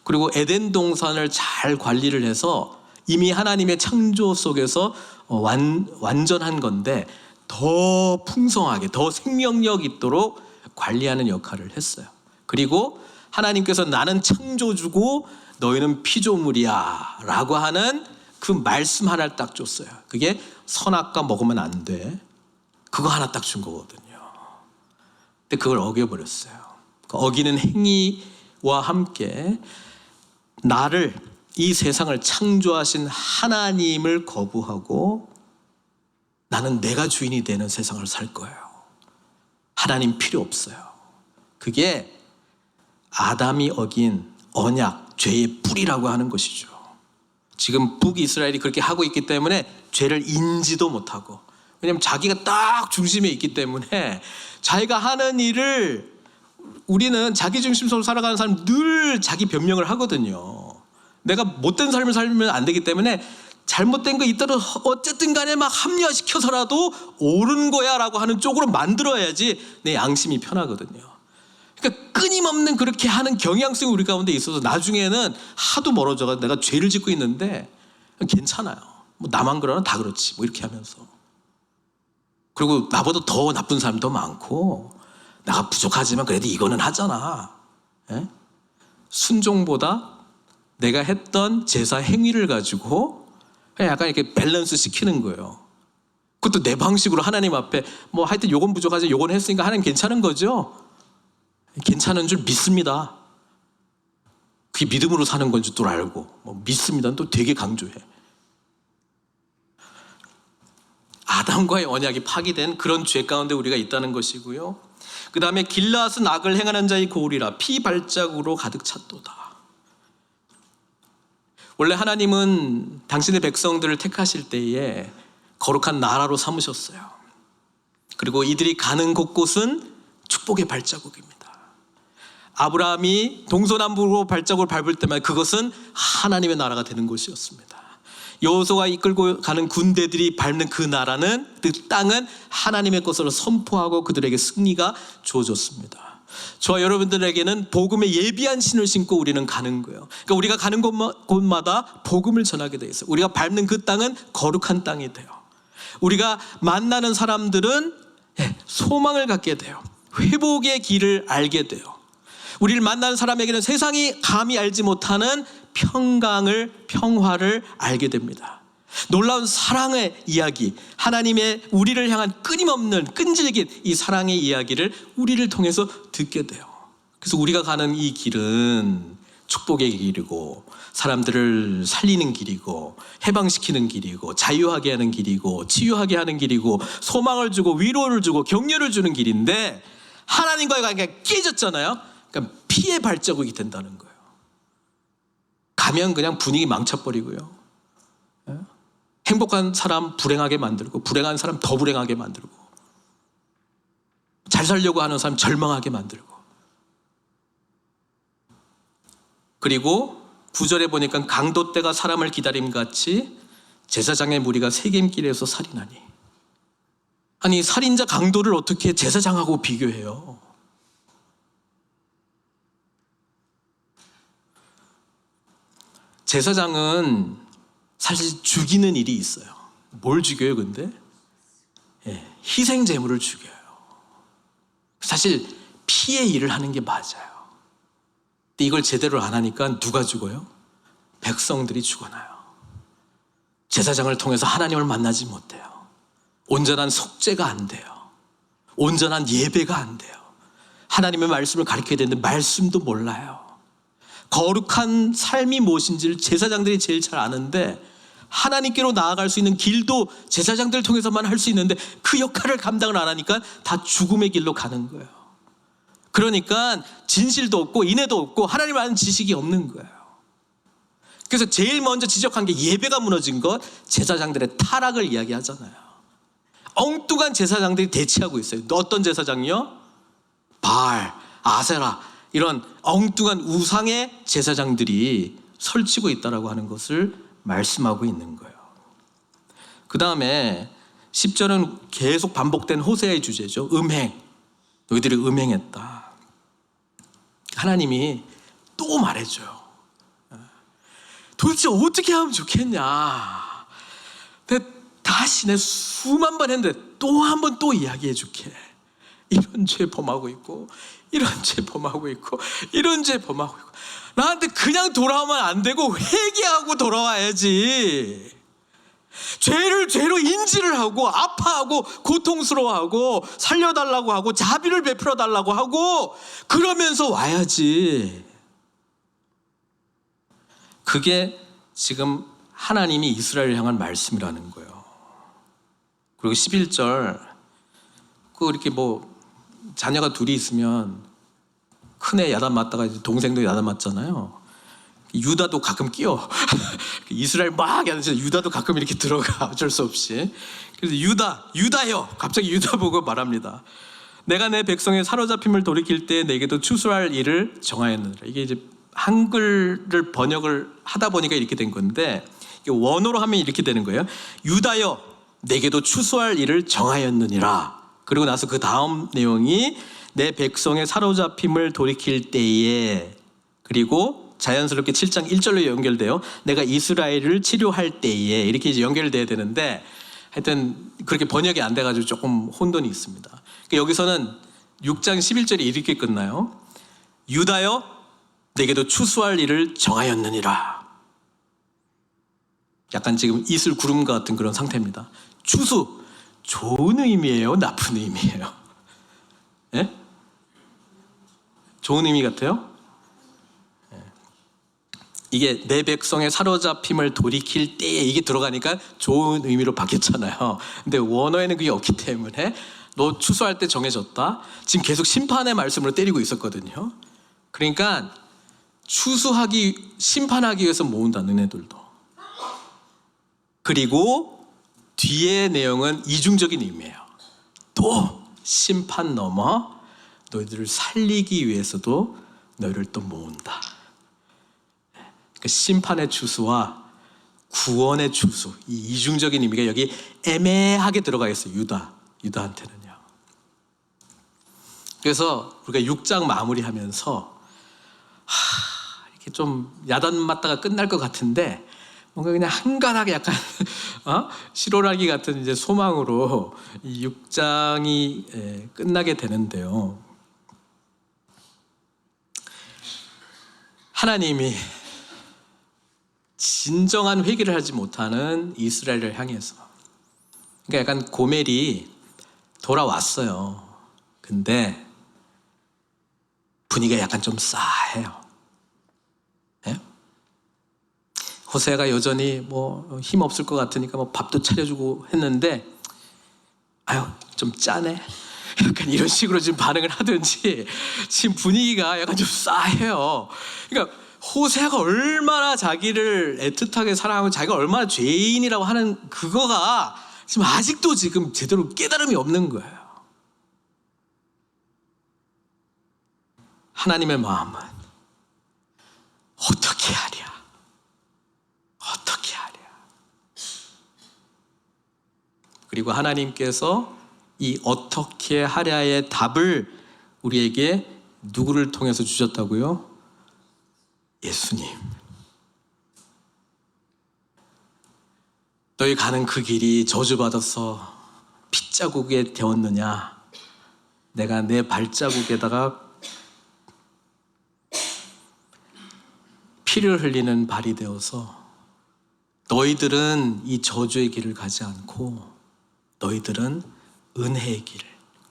그리고 에덴 동산을 잘 관리를 해서 이미 하나님의 창조 속에서 완전한 건데 더 풍성하게, 더 생명력 있도록 관리하는 역할을 했어요. 그리고 하나님께서 나는 창조주고 너희는 피조물이야 라고 하는 그 말씀 하나를 딱 줬어요. 그게 선악과 먹으면 안 돼, 그거 하나 딱 준 거거든요. 근데 그걸 어겨버렸어요. 그 어기는 행위와 함께 나를, 이 세상을 창조하신 하나님을 거부하고 나는 내가 주인이 되는 세상을 살 거예요. 하나님 필요 없어요. 그게 아담이 어긴 언약, 죄의 뿌리라고 하는 것이죠. 지금 북이스라엘이 그렇게 하고 있기 때문에 죄를 인지도 못하고, 왜냐하면 자기가 딱 중심에 있기 때문에 자기가 하는 일을, 우리는 자기 중심적으로 살아가는 사람 늘 자기 변명을 하거든요. 내가 못된 삶을 살면 안 되기 때문에 잘못된 거 있더라도 어쨌든 간에 막 합리화시켜서라도 옳은 거야 라고 하는 쪽으로 만들어야지 내 양심이 편하거든요. 그러니까 끊임없는 그렇게 하는 경향성이 우리 가운데 있어서 나중에는 하도 멀어져서 내가 죄를 짓고 있는데 괜찮아요. 뭐 나만 그러나 다 그렇지, 뭐 이렇게 하면서. 그리고 나보다 더 나쁜 사람도 많고 내가 부족하지만 그래도 이거는 하잖아. 예? 순종보다 내가 했던 제사 행위를 가지고 약간 이렇게 밸런스 시키는 거예요. 그것도 내 방식으로 하나님 앞에 뭐 하여튼 요건 부족하지, 요건 했으니까 하나님 괜찮은 거죠? 괜찮은 줄 믿습니다. 그게 믿음으로 사는 건 줄 또 알고, 뭐 믿습니다는 또 되게 강조해. 아담과의 언약이 파기된 그런 죄 가운데 우리가 있다는 것이고요. 그 다음에 길르앗은 악을 행하는 자의 고울이라 피 발자국으로 가득 찼도다. 원래 하나님은 당신의 백성들을 택하실 때에 거룩한 나라로 삼으셨어요. 그리고 이들이 가는 곳곳은 축복의 발자국입니다. 아브라함이 동서남북으로 발자국을 밟을 때마다 그것은 하나님의 나라가 되는 곳이었습니다. 여호수아가 이끌고 가는 군대들이 밟는 그 나라는, 그 땅은 하나님의 것으로 선포하고 그들에게 승리가 주어졌습니다. 저와 여러분들에게는 복음의 예비한 신을 신고 우리는 가는 거예요. 그러니까 우리가 가는 곳마다 복음을 전하게 돼 있어요. 우리가 밟는 그 땅은 거룩한 땅이 돼요. 우리가 만나는 사람들은 소망을 갖게 돼요. 회복의 길을 알게 돼요. 우리를 만나는 사람에게는 세상이 감히 알지 못하는 평화를 알게 됩니다. 놀라운 사랑의 이야기, 하나님의 우리를 향한 끊임없는 끈질긴 이 사랑의 이야기를 우리를 통해서 듣게 돼요. 그래서 우리가 가는 이 길은 축복의 길이고, 사람들을 살리는 길이고, 해방시키는 길이고, 자유하게 하는 길이고, 치유하게 하는 길이고, 소망을 주고 위로를 주고 격려를 주는 길인데, 하나님과의 관계가 깨졌잖아요. 그러니까 피의 발자국이 된다는 거예요. 가면 그냥 분위기 망쳐버리고요, 행복한 사람 불행하게 만들고, 불행한 사람 더 불행하게 만들고, 잘 살려고 하는 사람 절망하게 만들고, 그리고 9절에 보니까 강도떼가 사람을 기다림같이 제사장의 무리가 세겜길에서 살인하니. 아니, 살인자 강도를 어떻게 제사장하고 비교해요? 제사장은 사실 죽이는 일이 있어요. 뭘 죽여요, 근데? 희생 제물을 죽여요. 사실 피의 일을 하는 게 맞아요. 근데 이걸 제대로 안 하니까 누가 죽어요? 백성들이 죽어나요. 제사장을 통해서 하나님을 만나지 못해요. 온전한 속죄가 안 돼요. 온전한 예배가 안 돼요. 하나님의 말씀을 가르쳐야 되는데 말씀도 몰라요. 거룩한 삶이 무엇인지를 제사장들이 제일 잘 아는데, 하나님께로 나아갈 수 있는 길도 제사장들을 통해서만 할 수 있는데 그 역할을 감당을 안 하니까 다 죽음의 길로 가는 거예요. 그러니까 진실도 없고 인애도 없고 하나님을 아는 지식이 없는 거예요. 그래서 제일 먼저 지적한 게 예배가 무너진 것, 제사장들의 타락을 이야기하잖아요. 엉뚱한 제사장들이 대치하고 있어요. 어떤 제사장이요? 바알, 아세라, 이런 엉뚱한 우상의 제사장들이 설치고 있다라고 하는 것을 말씀하고 있는 거예요. 그 다음에 10절은 계속 반복된 호세아의 주제죠. 음행. 너희들이 음행했다. 하나님이 또 말해줘요. 도대체 어떻게 하면 좋겠냐. 다시 내 수만 번 했는데 또 한 번 또 이야기해 줄게. 이런 죄 범하고 있고, 이런 죄 범하고 있고, 이런 죄 범하고 있고. 나한테 그냥 돌아오면 안 되고 회개하고 돌아와야지. 죄를 죄로 인지를 하고 아파하고 고통스러워하고 살려달라고 하고 자비를 베풀어 달라고 하고 그러면서 와야지. 그게 지금 하나님이 이스라엘을 향한 말씀이라는 거예요. 그리고 11절, 이렇게 자녀가 둘이 있으면 큰애 야단 맞다가 이제 동생도 야단 맞잖아요. 유다도 가끔 끼어. 이스라엘 막 야단치다 유다도 가끔 이렇게 들어가. 어쩔 수 없이. 그래서 유다요. 갑자기 유다 보고 말합니다. 내가 내 백성의 사로잡힘을 돌이킬 때 내게도 추수할 일을 정하였느니라. 이게 이제 한글을 번역을 하다 보니까 이렇게 된 건데, 원어로 하면 이렇게 되는 거예요. 유다여, 내게도 추수할 일을 정하였느니라. 그리고 나서 그 다음 내용이 내 백성의 사로잡힘을 돌이킬 때에, 그리고 자연스럽게 7장 1절로 연결돼요. 내가 이스라엘을 치료할 때에, 이렇게 이제 연결돼야 되는데 하여튼 그렇게 번역이 안 돼가지고 조금 혼돈이 있습니다. 그러니까 여기서는 6장 11절이 이렇게 끝나요. 유다여, 내게도 추수할 일을 정하였느니라. 약간 지금 이슬 구름과 같은 그런 상태입니다. 추수, 좋은 의미예요? 나쁜 의미예요? 예? 좋은 의미 같아요? 이게 내 백성의 사로잡힘을 돌이킬 때에 이게 들어가니까 좋은 의미로 바뀌었잖아요. 근데 원어에는 그게 없기 때문에 너 추수할 때 정해졌다. 지금 계속 심판의 말씀으로 때리고 있었거든요. 그러니까 심판하기 위해서 모은다, 너네들도. 그리고 뒤에 내용은 이중적인 의미예요. 또 심판 넘어 너희들을 살리기 위해서도 너희를 또 모은다. 그 심판의 추수와 구원의 추수, 이 이중적인 의미가 여기 애매하게 들어가 있어요. 유다한테는요. 그래서 우리가 6장 마무리하면서 이렇게 좀 야단 맞다가 끝날 것 같은데 뭔가 그냥 한가닥 약간 시로라기 같은 이제 소망으로 이 6장이 끝나게 되는데요. 하나님이 진정한 회개를 하지 못하는 이스라엘을 향해서, 그러니까 약간 고멜이 돌아왔어요. 근데 분위기가 약간 좀 싸해요. 네? 호세아가 여전히 힘 없을 것 같으니까 밥도 차려주고 했는데, 아유 좀 짜네. 약간 이런 식으로 지금 반응을 하든지 지금 분위기가 약간 좀 싸해요. 그러니까 호세아가 얼마나 자기를 애틋하게 사랑하고 자기가 얼마나 죄인이라고 하는 그거가 지금 아직도 지금 제대로 깨달음이 없는 거예요. 하나님의 마음은 어떻게 하랴? 어떻게 하랴? 그리고 하나님께서 이 어떻게 하랴의 답을 우리에게 누구를 통해서 주셨다고요? 예수님. 너희 가는 그 길이 저주받아서 핏자국에 되었느냐? 내가 내 발자국에다가 피를 흘리는 발이 되어서 너희들은 이 저주의 길을 가지 않고 너희들은 은혜의 길,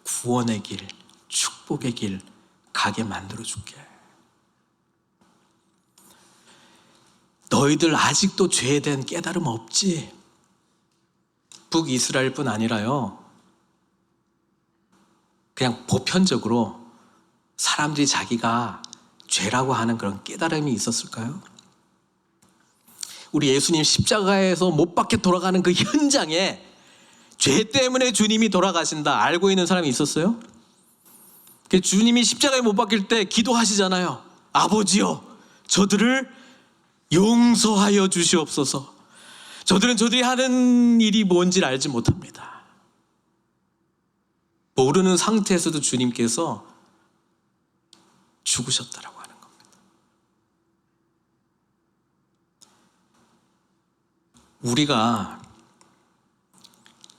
구원의 길, 축복의 길 가게 만들어줄게. 너희들 아직도 죄에 대한 깨달음 없지? 북이스라엘뿐 아니라요, 그냥 보편적으로 사람들이 자기가 죄라고 하는 그런 깨달음이 있었을까요? 우리 예수님 십자가에서 못 박혀 돌아가는 그 현장에 죄 때문에 주님이 돌아가신다 알고 있는 사람이 있었어요? 주님이 십자가에 못 박힐 때 기도하시잖아요. 아버지여, 저들을 용서하여 주시옵소서. 저들은 저들이 하는 일이 뭔지를 알지 못합니다. 모르는 상태에서도 주님께서 죽으셨다라고 하는 겁니다. 우리가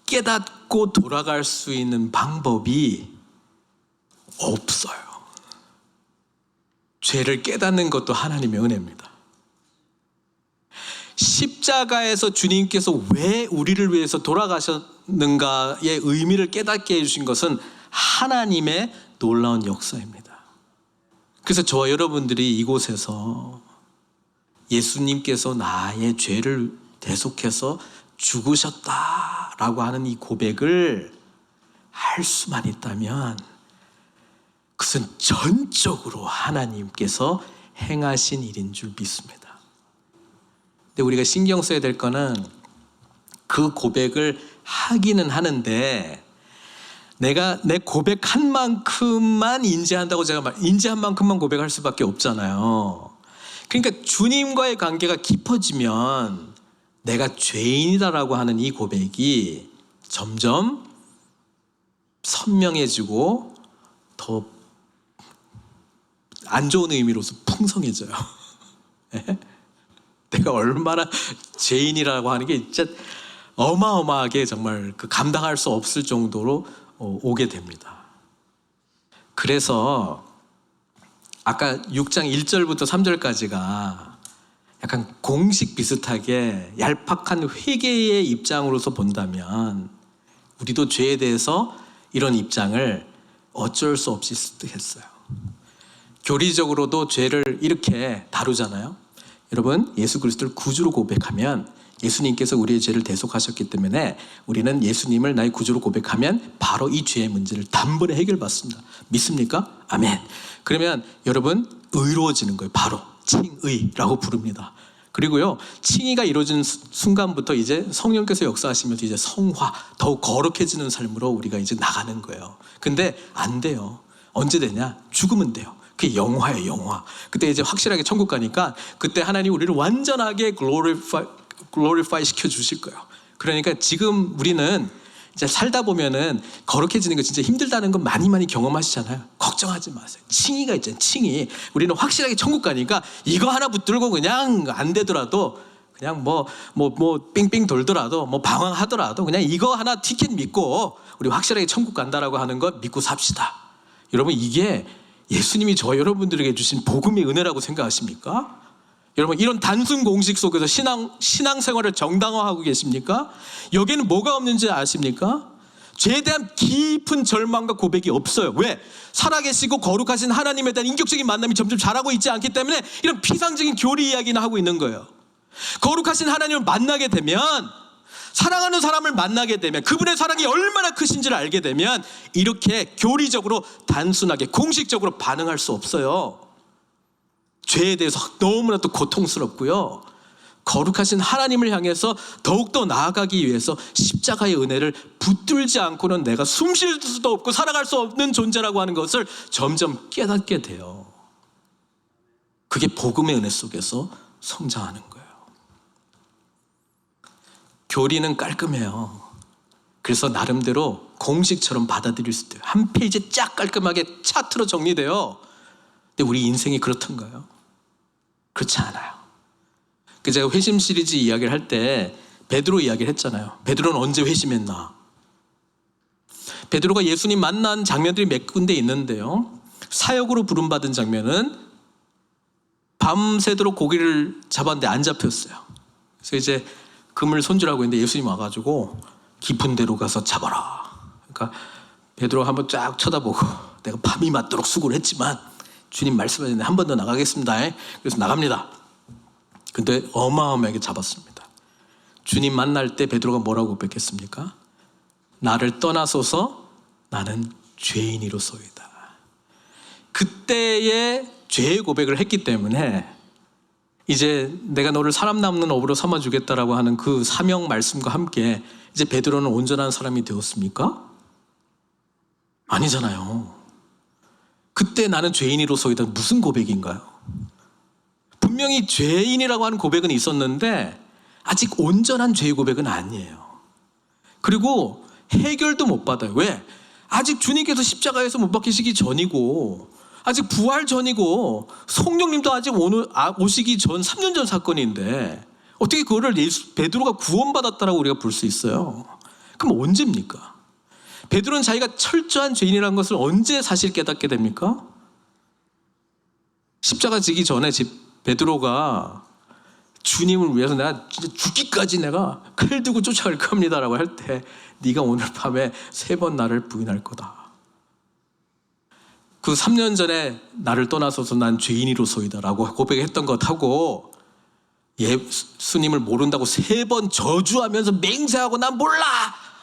깨닫고 돌아갈 수 있는 방법이 없어요. 죄를 깨닫는 것도 하나님의 은혜입니다. 십자가에서 주님께서 왜 우리를 위해서 돌아가셨는가의 의미를 깨닫게 해주신 것은 하나님의 놀라운 역사입니다. 그래서 저와 여러분들이 이곳에서 예수님께서 나의 죄를 대속해서 죽으셨다라고 하는 이 고백을 할 수만 있다면 그것은 전적으로 하나님께서 행하신 일인 줄 믿습니다. 근데 우리가 신경 써야 될 거는 그 고백을 하기는 하는데 내가 내 고백한 만큼만 인지한다고 제가 인지한 만큼만 고백할 수밖에 없잖아요. 그러니까 주님과의 관계가 깊어지면 내가 죄인이다라고 하는 이 고백이 점점 선명해지고 더 안 좋은 의미로서 풍성해져요. 내가 얼마나 죄인이라고 하는 게 진짜 어마어마하게 정말 그 감당할 수 없을 정도로 오게 됩니다. 그래서 아까 6장 1절부터 3절까지가 약간 공식 비슷하게 얄팍한 회개의 입장으로서 본다면 우리도 죄에 대해서 이런 입장을 어쩔 수 없이 습득했어요. 교리적으로도 죄를 이렇게 다루잖아요. 여러분, 예수 그리스도를 구주로 고백하면 예수님께서 우리의 죄를 대속하셨기 때문에 우리는 예수님을 나의 구주로 고백하면 바로 이 죄의 문제를 단번에 해결받습니다. 믿습니까? 아멘. 그러면 여러분 의로워지는 거예요. 바로 칭의라고 부릅니다. 그리고요, 칭의가 이루어지는 순간부터 이제 성령께서 역사하시면서 이제 성화, 더욱 거룩해지는 삶으로 우리가 이제 나가는 거예요. 근데 안 돼요. 언제 되냐? 죽으면 돼요. 그게 영화예요, 영화. 그때 이제 확실하게 천국 가니까 그때 하나님 우리를 완전하게 글로리파이 시켜 주실 거예요. 그러니까 지금 우리는 이제 살다 보면은 거룩해지는 거 진짜 힘들다는 건 많이 경험하시잖아요. 걱정하지 마세요. 칭의가 있잖아요. 칭의. 우리는 확실하게 천국 가니까 이거 하나 붙들고 그냥 안 되더라도 그냥 뭐 빙빙 돌더라도 뭐 방황하더라도 그냥 이거 하나 티켓 믿고 우리 확실하게 천국 간다라고 하는 거 믿고 삽시다. 여러분, 이게 예수님이 저 여러분들에게 주신 복음의 은혜라고 생각하십니까? 여러분, 이런 단순 공식 속에서 신앙생활을 정당화하고 계십니까? 여기에는 뭐가 없는지 아십니까? 죄에 대한 깊은 절망과 고백이 없어요. 왜? 살아계시고 거룩하신 하나님에 대한 인격적인 만남이 점점 자라고 있지 않기 때문에 이런 피상적인 교리 이야기는 하고 있는 거예요. 거룩하신 하나님을 만나게 되면, 사랑하는 사람을 만나게 되면, 그분의 사랑이 얼마나 크신지를 알게 되면 이렇게 교리적으로 단순하게 공식적으로 반응할 수 없어요. 죄에 대해서 너무나 또 고통스럽고요. 거룩하신 하나님을 향해서 더욱더 나아가기 위해서 십자가의 은혜를 붙들지 않고는 내가 숨 쉴 수도 없고 살아갈 수 없는 존재라고 하는 것을 점점 깨닫게 돼요. 그게 복음의 은혜 속에서 성장하는 거예요. 교리는 깔끔해요. 그래서 나름대로 공식처럼 받아들일 수 있어요. 한 페이지에 쫙 깔끔하게 차트로 정리돼요. 근데 우리 인생이 그렇던가요? 그렇지 않아요. 제가 회심 시리즈 이야기를 할 때 베드로 이야기를 했잖아요. 베드로는 언제 회심했나? 베드로가 예수님 만난 장면들이 몇 군데 있는데요. 사역으로 부름받은 장면은 밤새도록 고기를 잡았는데 안 잡혔어요. 그래서 이제 그물 손질하고 있는데 예수님 와가지고 깊은 데로 가서 잡아라. 그러니까 베드로가 한번 쫙 쳐다보고 내가 밤이 맞도록 수고를 했지만 주님 말씀하셨는데 한 번 더 나가겠습니다. 그래서 나갑니다. 근데 어마어마하게 잡았습니다. 주님 만날 때 베드로가 뭐라고 고백했습니까? 나를 떠나소서 나는 죄인이로소이다. 그때의 죄의 고백을 했기 때문에 이제 내가 너를 사람 남는 업으로 삼아주겠다라고 하는 그 사명 말씀과 함께 이제 베드로는 온전한 사람이 되었습니까? 아니잖아요. 그때 나는 죄인이로소이다 무슨 고백인가요? 분명히 죄인이라고 하는 고백은 있었는데 아직 온전한 죄의 고백은 아니에요. 그리고 해결도 못 받아요. 왜? 아직 주님께서 십자가에서 못 박히시기 전이고 아직 부활 전이고 성령님도 아직 오시기 전 3년 전 사건인데 어떻게 그거를 베드로가 구원받았다라고 우리가 볼 수 있어요? 그럼 언제입니까? 베드로는 자기가 철저한 죄인이라는 것을 언제 사실 깨닫게 됩니까? 십자가 지기 전에 베드로가 주님을 위해서 내가 진짜 죽기까지 내가 칼 들고 쫓아갈 겁니다라고 할 때 네가 오늘 밤에 3번 나를 부인할 거다. 그 3년 전에 나를 떠나서서 난 죄인이로소이다라고 고백했던 것하고 예수님을 모른다고 3번 저주하면서 맹세하고 난 몰라!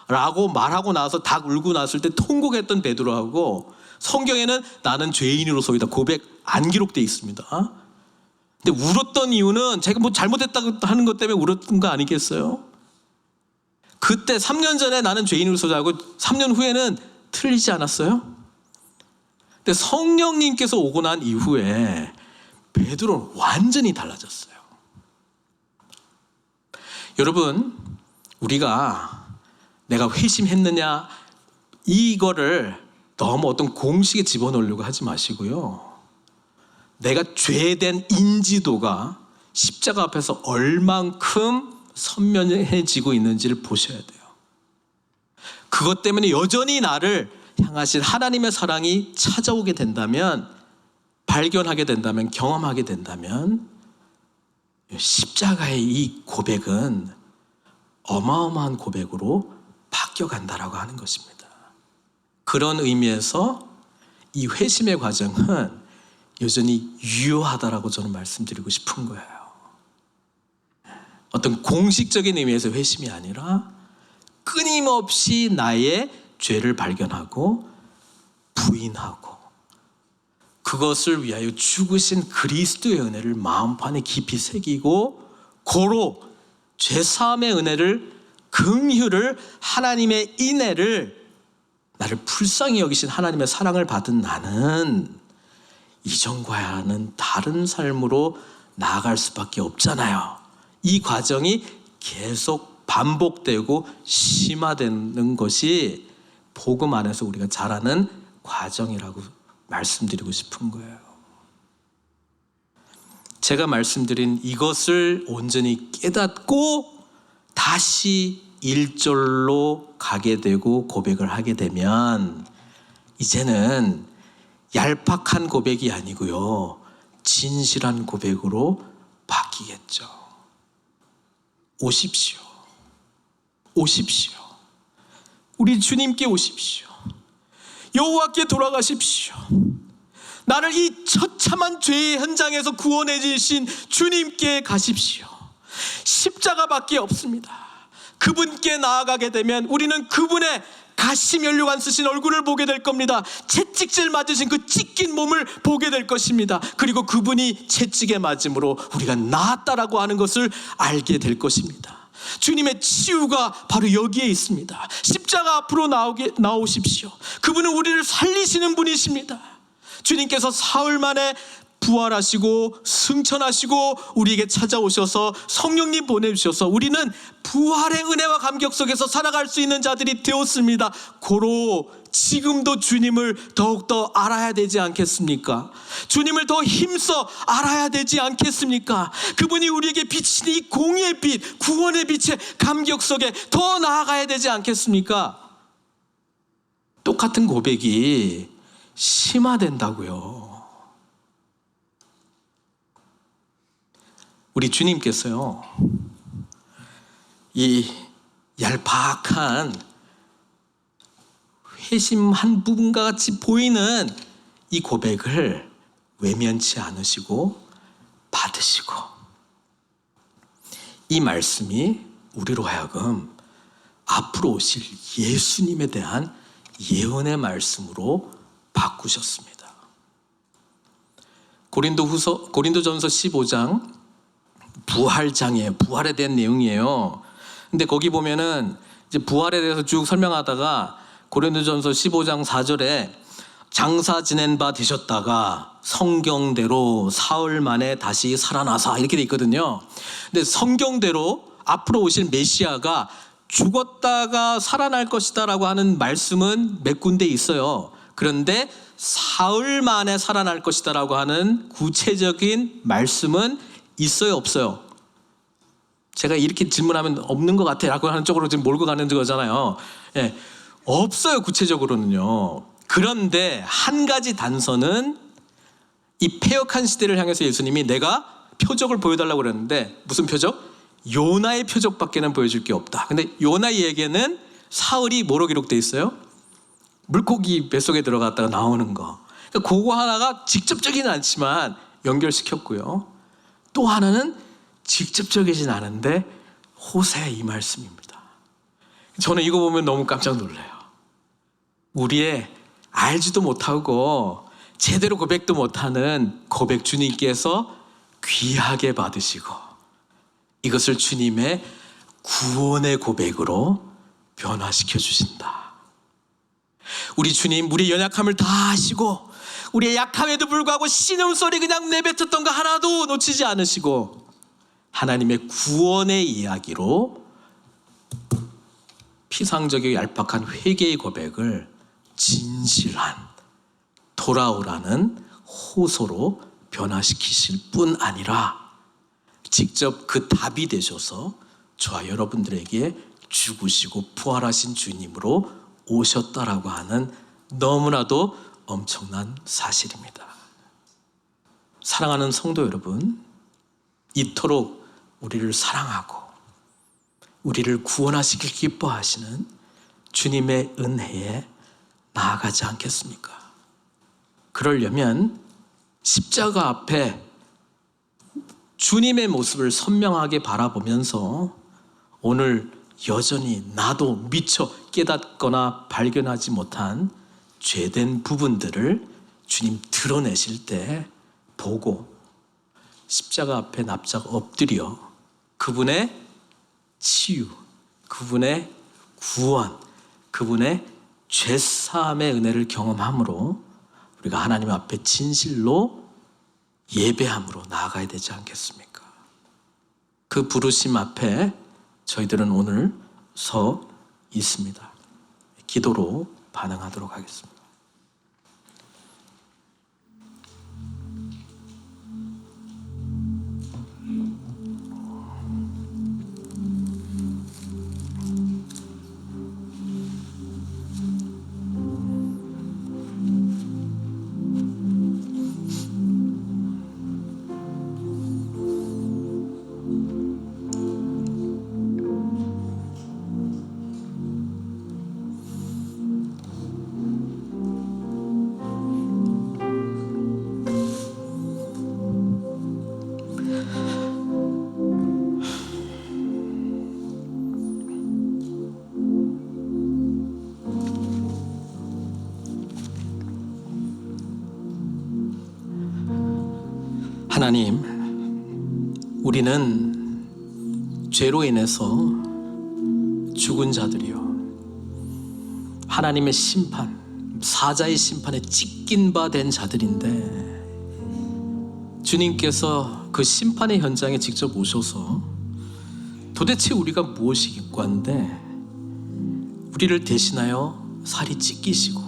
라고 말하고 나서 닭 울고 났을 때 통곡했던 베드로하고 성경에는 나는 죄인으로소이다 고백 안 기록되어 있습니다. 근데 울었던 이유는 제가 뭐 잘못했다고 하는 것 때문에 울었던 거 아니겠어요? 그때 3년 전에 나는 죄인으로소이다 하고 3년 후에는 틀리지 않았어요? 근데 성령님께서 오고 난 이후에 베드로는 완전히 달라졌어요. 여러분, 우리가 내가 회심했느냐 이거를 너무 어떤 공식에 집어넣으려고 하지 마시고요. 내가 죄된 인지도가 십자가 앞에서 얼만큼 선명해지고 있는지를 보셔야 돼요. 그것 때문에 여전히 나를 향하신 하나님의 사랑이 찾아오게 된다면, 발견하게 된다면, 경험하게 된다면 십자가의 이 고백은 어마어마한 고백으로 바뀌어간다라고 하는 것입니다. 그런 의미에서 이 회심의 과정은 여전히 유효하다라고 저는 말씀드리고 싶은 거예요. 어떤 공식적인 의미에서 회심이 아니라 끊임없이 나의 죄를 발견하고 부인하고 그것을 위하여 죽으신 그리스도의 은혜를 마음판에 깊이 새기고 고로 죄사함의 은혜를, 긍휼을, 하나님의 인애를, 나를 불쌍히 여기신 하나님의 사랑을 받은 나는 이전과는 다른 삶으로 나아갈 수밖에 없잖아요. 이 과정이 계속 반복되고 심화되는 것이 복음 안에서 우리가 자라는 과정이라고 말씀드리고 싶은 거예요. 제가 말씀드린 이것을 온전히 깨닫고 다시 1절로 가게 되고 고백을 하게 되면 이제는 얄팍한 고백이 아니고요, 진실한 고백으로 바뀌겠죠. 오십시오. 오십시오. 우리 주님께 오십시오. 여호와께 돌아가십시오. 나를 이 처참한 죄의 현장에서 구원해 주신 주님께 가십시오. 십자가밖에 없습니다. 그분께 나아가게 되면 우리는 그분의 가시 면류관 쓰신 얼굴을 보게 될 겁니다. 채찍질 맞으신 그 찢긴 몸을 보게 될 것입니다. 그리고 그분이 채찍에 맞음으로 우리가 나았다라고 하는 것을 알게 될 것입니다. 주님의 치유가 바로 여기에 있습니다. 십자가 앞으로 나오십시오. 그분은 우리를 살리시는 분이십니다. 주님께서 사흘 만에 부활하시고 승천하시고 우리에게 찾아오셔서 성령님 보내주셔서 우리는 부활의 은혜와 감격 속에서 살아갈 수 있는 자들이 되었습니다. 고로 지금도 주님을 더욱더 알아야 되지 않겠습니까? 주님을 더 힘써 알아야 되지 않겠습니까? 그분이 우리에게 비치는 이 공의의 빛, 구원의 빛의 감격 속에 더 나아가야 되지 않겠습니까? 똑같은 고백이 심화된다고요. 우리 주님께서요, 이 얄팍한 회심한 부분과 같이 보이는 이 고백을 외면치 않으시고 받으시고, 이 말씀이 우리로 하여금 앞으로 오실 예수님에 대한 예언의 말씀으로 바꾸셨습니다. 고린도전서 15장 부활장에 부활에 대한 내용이에요. 근데 거기 보면은 이제 부활에 대해서 쭉 설명하다가 고린도전서 15장 4절에 장사 지낸 바 되셨다가 성경대로 사흘 만에 다시 살아나사 이렇게 돼 있거든요. 근데 성경대로 앞으로 오실 메시아가 죽었다가 살아날 것이다라고 하는 말씀은 몇 군데 있어요. 그런데 사흘 만에 살아날 것이다라고 하는 구체적인 말씀은 있어요, 없어요? 제가 이렇게 질문하면 없는 것 같아라고 하는 쪽으로 지금 몰고 가는 거잖아요. 예, 없어요, 구체적으로는요. 그런데 한 가지 단서는 이 패역한 시대를 향해서 예수님이 내가 표적을 보여달라고 그랬는데 무슨 표적? 요나의 표적밖에는 보여줄 게 없다. 근데 요나에게는 사흘이 뭐로 기록되어 있어요? 물고기 뱃속에 들어갔다가 나오는 거. 그러니까 그거 하나가 직접적이진 않지만 연결시켰고요. 또 하나는 직접적이진 않은데 호세의 이 말씀입니다. 저는 이거 보면 너무 깜짝 놀라요. 우리의 알지도 못하고 제대로 고백도 못하는 고백 주님께서 귀하게 받으시고 이것을 주님의 구원의 고백으로 변화시켜 주신다. 우리 주님, 우리의 연약함을 다 아시고 우리의 약함에도 불구하고 신음소리 그냥 내뱉었던 거 하나도 놓치지 않으시고 하나님의 구원의 이야기로 피상적이고 얄팍한 회개의 고백을 진실한 돌아오라는 호소로 변화시키실 뿐 아니라 직접 그 답이 되셔서 저와 여러분들에게 죽으시고 부활하신 주님으로 오셨다라고 하는 너무나도 엄청난 사실입니다. 사랑하는 성도 여러분, 이토록 우리를 사랑하고 우리를 구원하시길 기뻐하시는 주님의 은혜에 나아가지 않겠습니까? 그러려면 십자가 앞에 주님의 모습을 선명하게 바라보면서 오늘 여전히 나도 미처 깨닫거나 발견하지 못한 죄된 부분들을 주님 드러내실 때 보고 십자가 앞에 납작 엎드려 그분의 치유, 그분의 구원, 그분의 죄사함의 은혜를 경험함으로 우리가 하나님 앞에 진실로 예배함으로 나아가야 되지 않겠습니까? 그 부르심 앞에 저희들은 오늘 서 있습니다. 기도로 반응하도록 하겠습니다. 하나님, 우리는 죄로 인해서 죽은 자들이요, 하나님의 심판, 사자의 심판에 찢긴 바 된 자들인데 주님께서 그 심판의 현장에 직접 오셔서 도대체 우리가 무엇이겠고 한데 우리를 대신하여 살이 찢기시고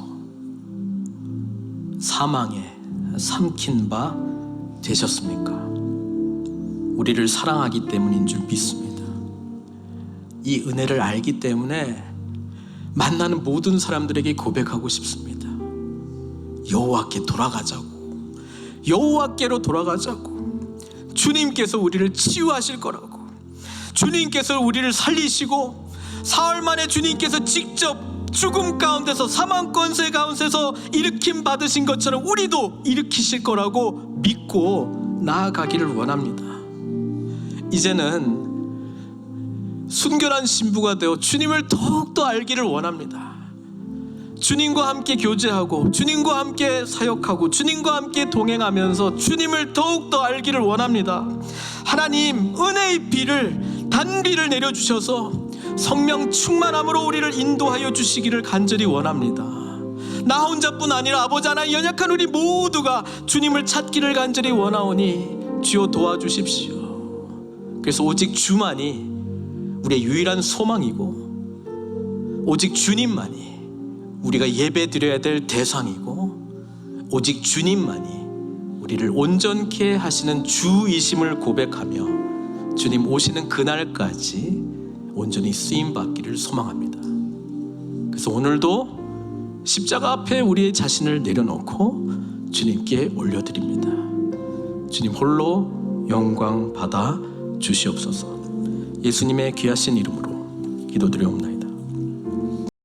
사망에 삼킨 바 되셨습니까? 우리를 사랑하기 때문인 줄 믿습니다. 이 은혜를 알기 때문에 만나는 모든 사람들에게 고백하고 싶습니다. 여호와께 돌아가자고, 여호와께로 돌아가자고. 주님께서 우리를 치유하실 거라고, 주님께서 우리를 살리시고 사흘 만에 주님께서 직접 죽음 가운데서 사망 권세 가운데서 일으킴 받으신 것처럼 우리도 일으키실 거라고 믿고 나아가기를 원합니다. 이제는 순결한 신부가 되어 주님을 더욱더 알기를 원합니다. 주님과 함께 교제하고 주님과 함께 사역하고 주님과 함께 동행하면서 주님을 더욱더 알기를 원합니다. 하나님, 은혜의 비를, 단비를 내려주셔서 성령 충만함으로 우리를 인도하여 주시기를 간절히 원합니다. 나 혼자뿐 아니라 아버지 하나님, 연약한 우리 모두가 주님을 찾기를 간절히 원하오니 주여 도와주십시오. 그래서 오직 주만이 우리의 유일한 소망이고 오직 주님만이 우리가 예배드려야 될 대상이고 오직 주님만이 우리를 온전케 하시는 주이심을 고백하며 주님 오시는 그날까지 온전히 쓰임받기를 소망합니다. 그래서 오늘도 십자가 앞에 우리의 자신을 내려놓고 주님께 올려드립니다. 주님 홀로 영광 받아 주시옵소서. 예수님의 귀하신 이름으로 기도드리옵나이다.